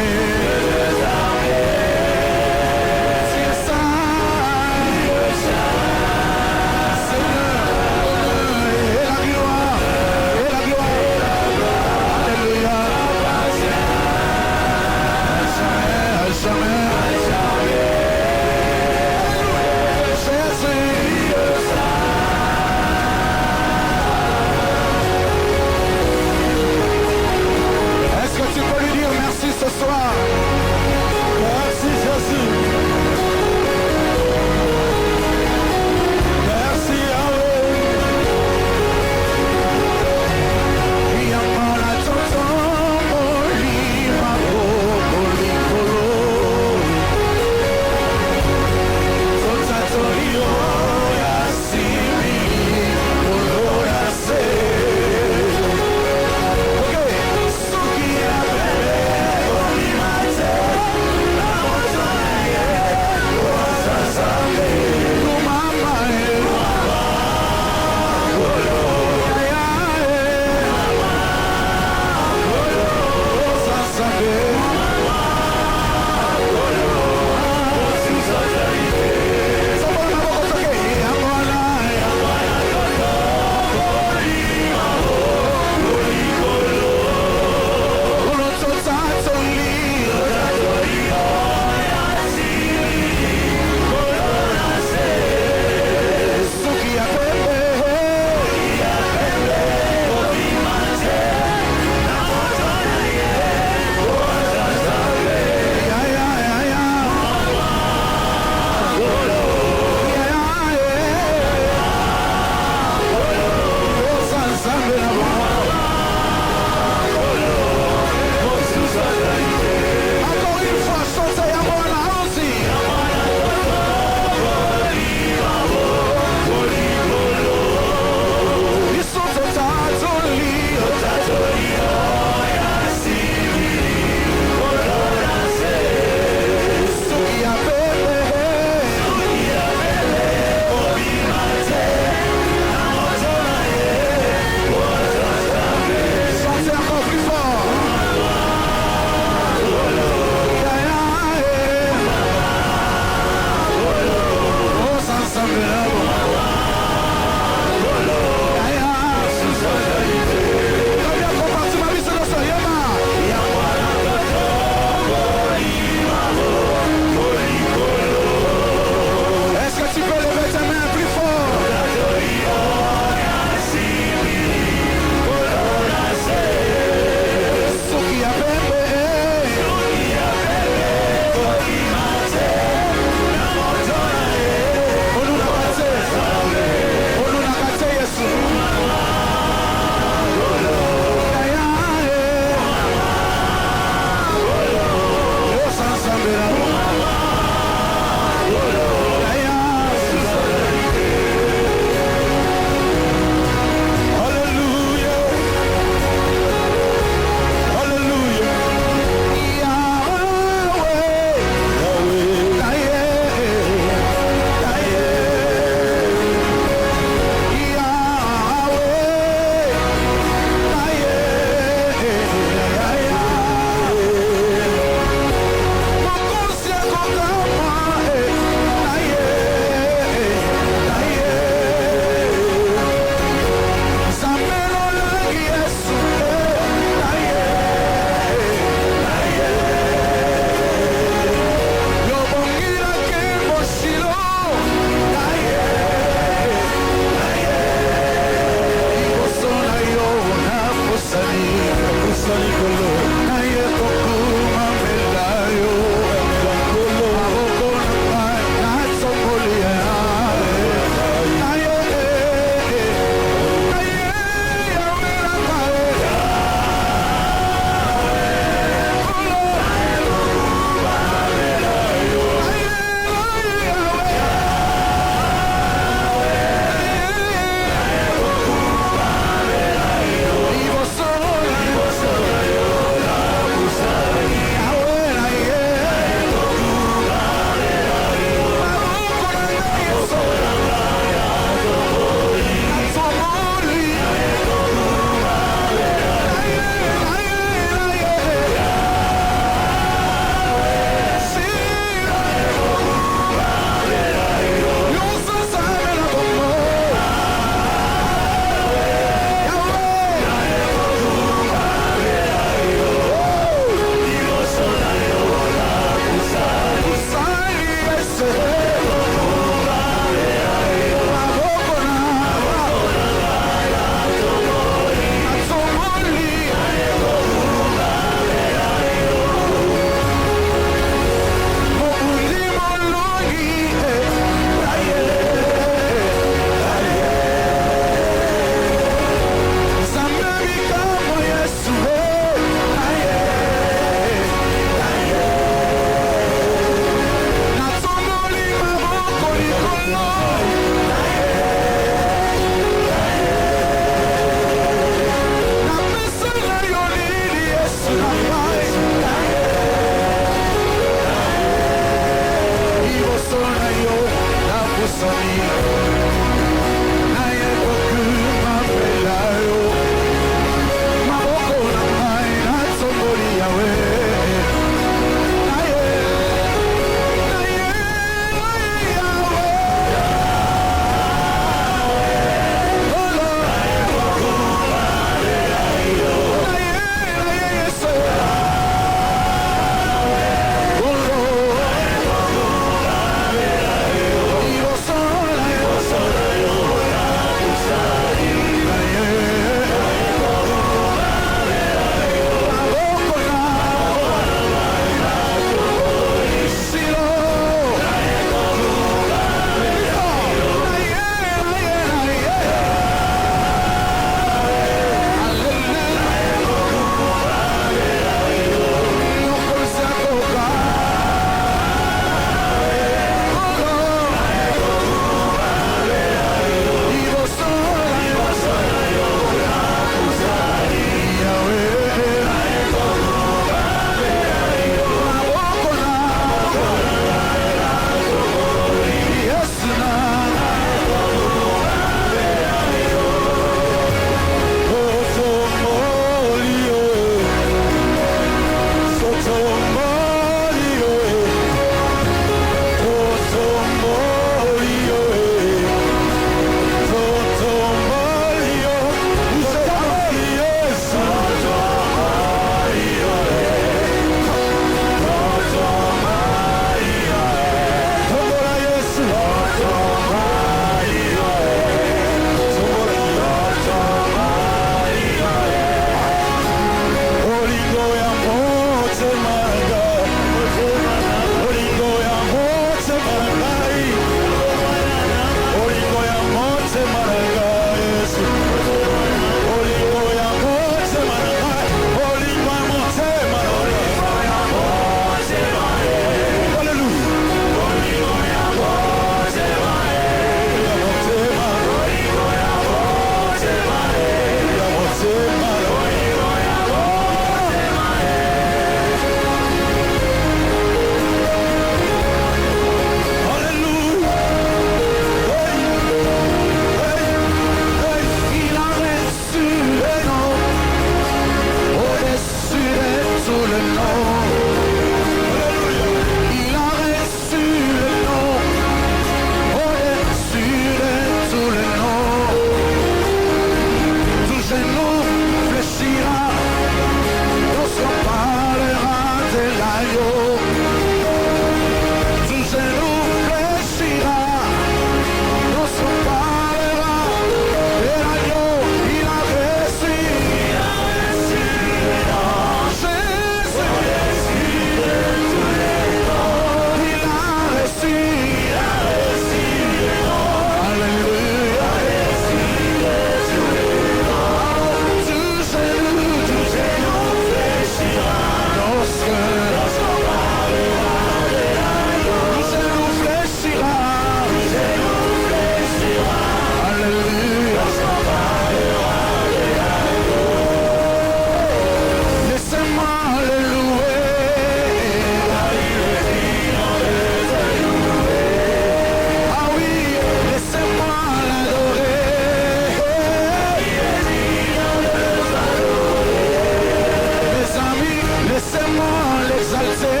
exalté.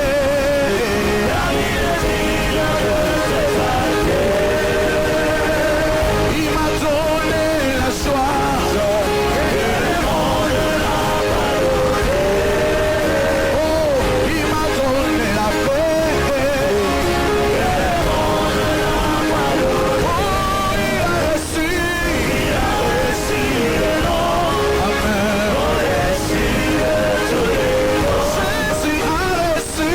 Il m'a donné la joie que le monde n'a pas donné. Oh, il m'a donné la paix que le monde n'a pas donné. Oh, il a reçu le nom. Amen. Jésus a reçu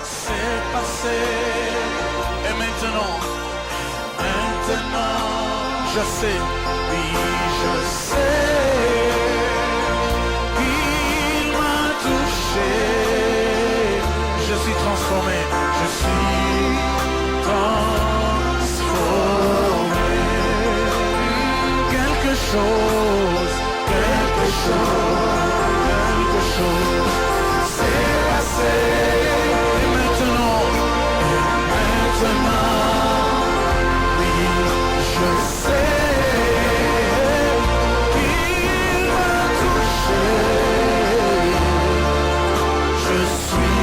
C'est passé. Et maintenant, je sais, oui, je sais. Il m'a touché. Je suis transformé. Je suis transformé. Quelque chose. C'est passé. Et maintenant, oui, je sais qu'il m'a touché. Je suis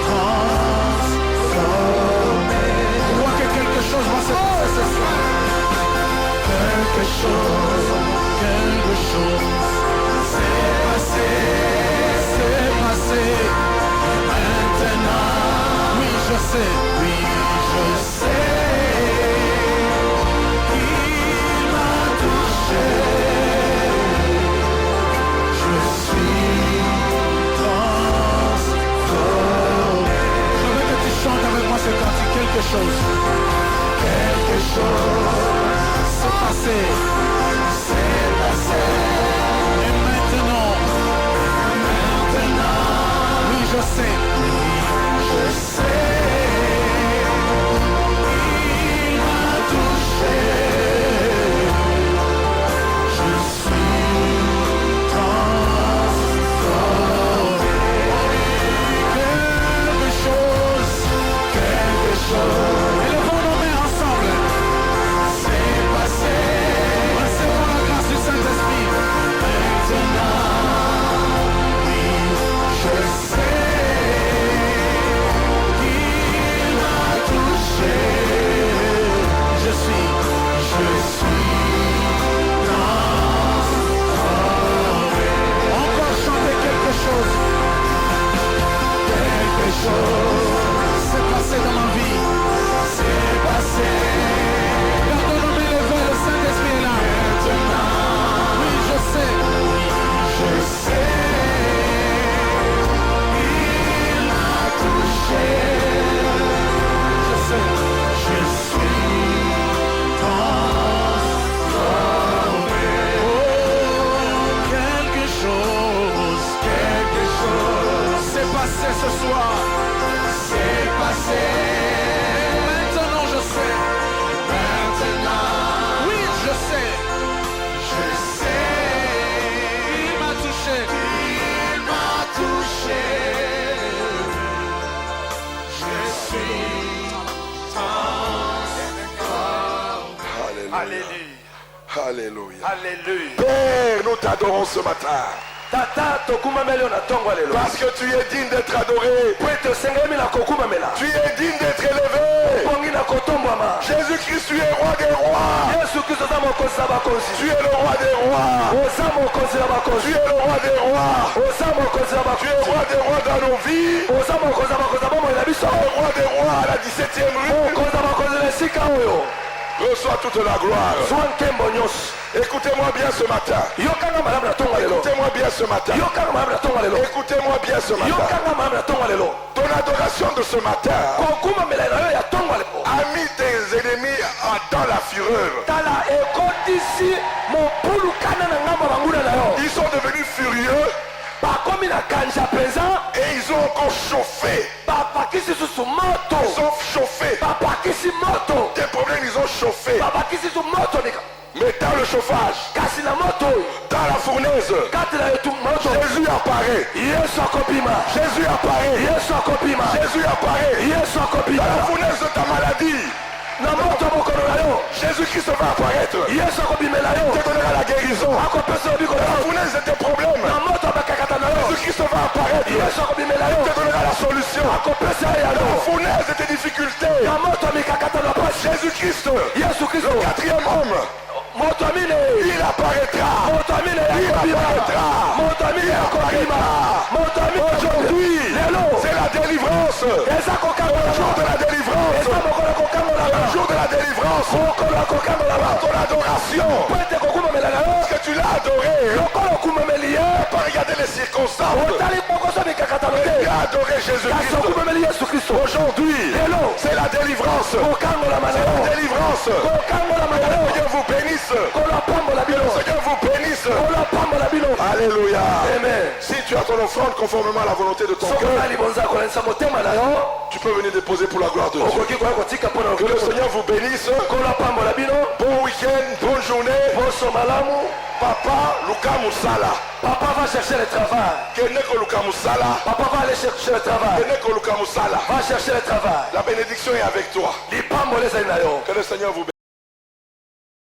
transformé. Je vois que quelque chose va se passer ce soir. Quelque chose, c'est passé. Et maintenant, oui, je sais, il m'a touché. Je suis transformé. Je veux que tu chantes avec moi ce cantique. Quelque chose, c'est passé. Et maintenant, oui, je sais, il m'a touché. Je suis transformé. Quelque chose. Élevons nos mains ensemble. C'est passé. Recevons la grâce du Saint-Esprit. Maintenant, oui, je sais qu'il m'a touché. Je suis transformé. Encore chanter quelque chose. C'est passé dans ma vie. C'est passé. Pardonne-moi de lever, le Saint-Esprit est là. Maintenant, oui, je sais. Il m'a touché. Je sais. Je suis transformé. Oh, quelque chose. C'est passé ce soir. C'est passé. Maintenant je sais. Oui, je sais. Il m'a touché. Je suis transformé. Alléluia. Alléluia. Alléluia. Père, nous t'adorons ce matin. Tata tokuma melio na tongo lelo. Parce que tu es digne d'être adoré. Pwete sengemi na kokuma mela. Tu es digne d'être élevé. Pongi na kotombwama. Jésus-Christ, tu es roi des rois. Yesu Kristo za mokonzi na bakonzi. Tu es le roi des rois. Oza mokonzi na bakonzi. Tu es le roi des rois. Oza mokonzi na Tu es bakonzi. roi des rois dans nos vies. Oza mokonzi na bakonzi na bomoi na biso. Le roi des rois à la 17e rue. Mokonzi na bakonzi na esika oyo. Reçois toute la gloire. Zwa nkembo nyonso. Écoutez-moi bien ce matin. Yokanga malamu na tongo lelo. Écoutez-moi bien ce matin. Yokanga malamu na tongo lelo. Écoutez-moi bien ce matin. Yokanga malamu na tongo lelo. Ton adoration de ce matin Kokuma mela na yo ya tongo lelo. a mis tes ennemis dans la fureur. Tala ekotisi mopulukana na ngamba banguna na yo. Ils sont devenus furieux Bakomi na kanja penza. et ils ont encore chauffé. Bapakisi susu moto. Ils ont chauffé. Bapakisi moto. Tes problèmes, ils ont chauffé. Babakisi susu moto nika. Mais dans le chauffage, Kasi na moto. dans la fournaise, Kati na yetu moto. Jésus apparaît. Yesu akopima. Jésus apparaît. Yesu akopima. Jésus apparaît. Yesu Dans akopima. la fournaise de ta maladie, Na moto mokolo na yo. Jésus-Christ va apparaître. Yesu akopimela Il yo. te donnera la guérison. Akopesa yo biko Dans na la yo. fournaise de tes problèmes, Na moto bakakata na yo. Jésus-Christ va apparaître. Yesu akopimela Il yo. te donnera la solution. Akopesa yo ya Dans la yo. fournaise de tes difficultés, Na moto mikakata na pasi. Jésus-Christ, Yesu Kristo. le quatrième homme, Il apparaîtra. Il apparaîtra. Aujourd'hui, c'est la délivrance. Le jour de la délivrance. Le jour de la délivrance. Par ton adoration. Parce que tu l'as adoré. Tu n'as pas regardé les circonstances. Tu as adoré Jésus-Christ. Aujourd'hui, c'est la délivrance. C'est la délivrance. Que le Seigneur vous bénisse. Que le Seigneur vous bénisse. Alléluia. Amen. Si tu as ton offrande conformément à la volonté de ton cœur, tu peux venir déposer pour la gloire de Dieu. Que le Seigneur vous bénisse. Bon week-end, bonne journée. Papa, Luka Moussala. Papa va chercher le travail. Keneko Luka Moussala. Papa va aller chercher le travail. Keneko Luka Moussala. Va chercher le travail. La bénédiction est avec toi. Que le Seigneur vous bénisse.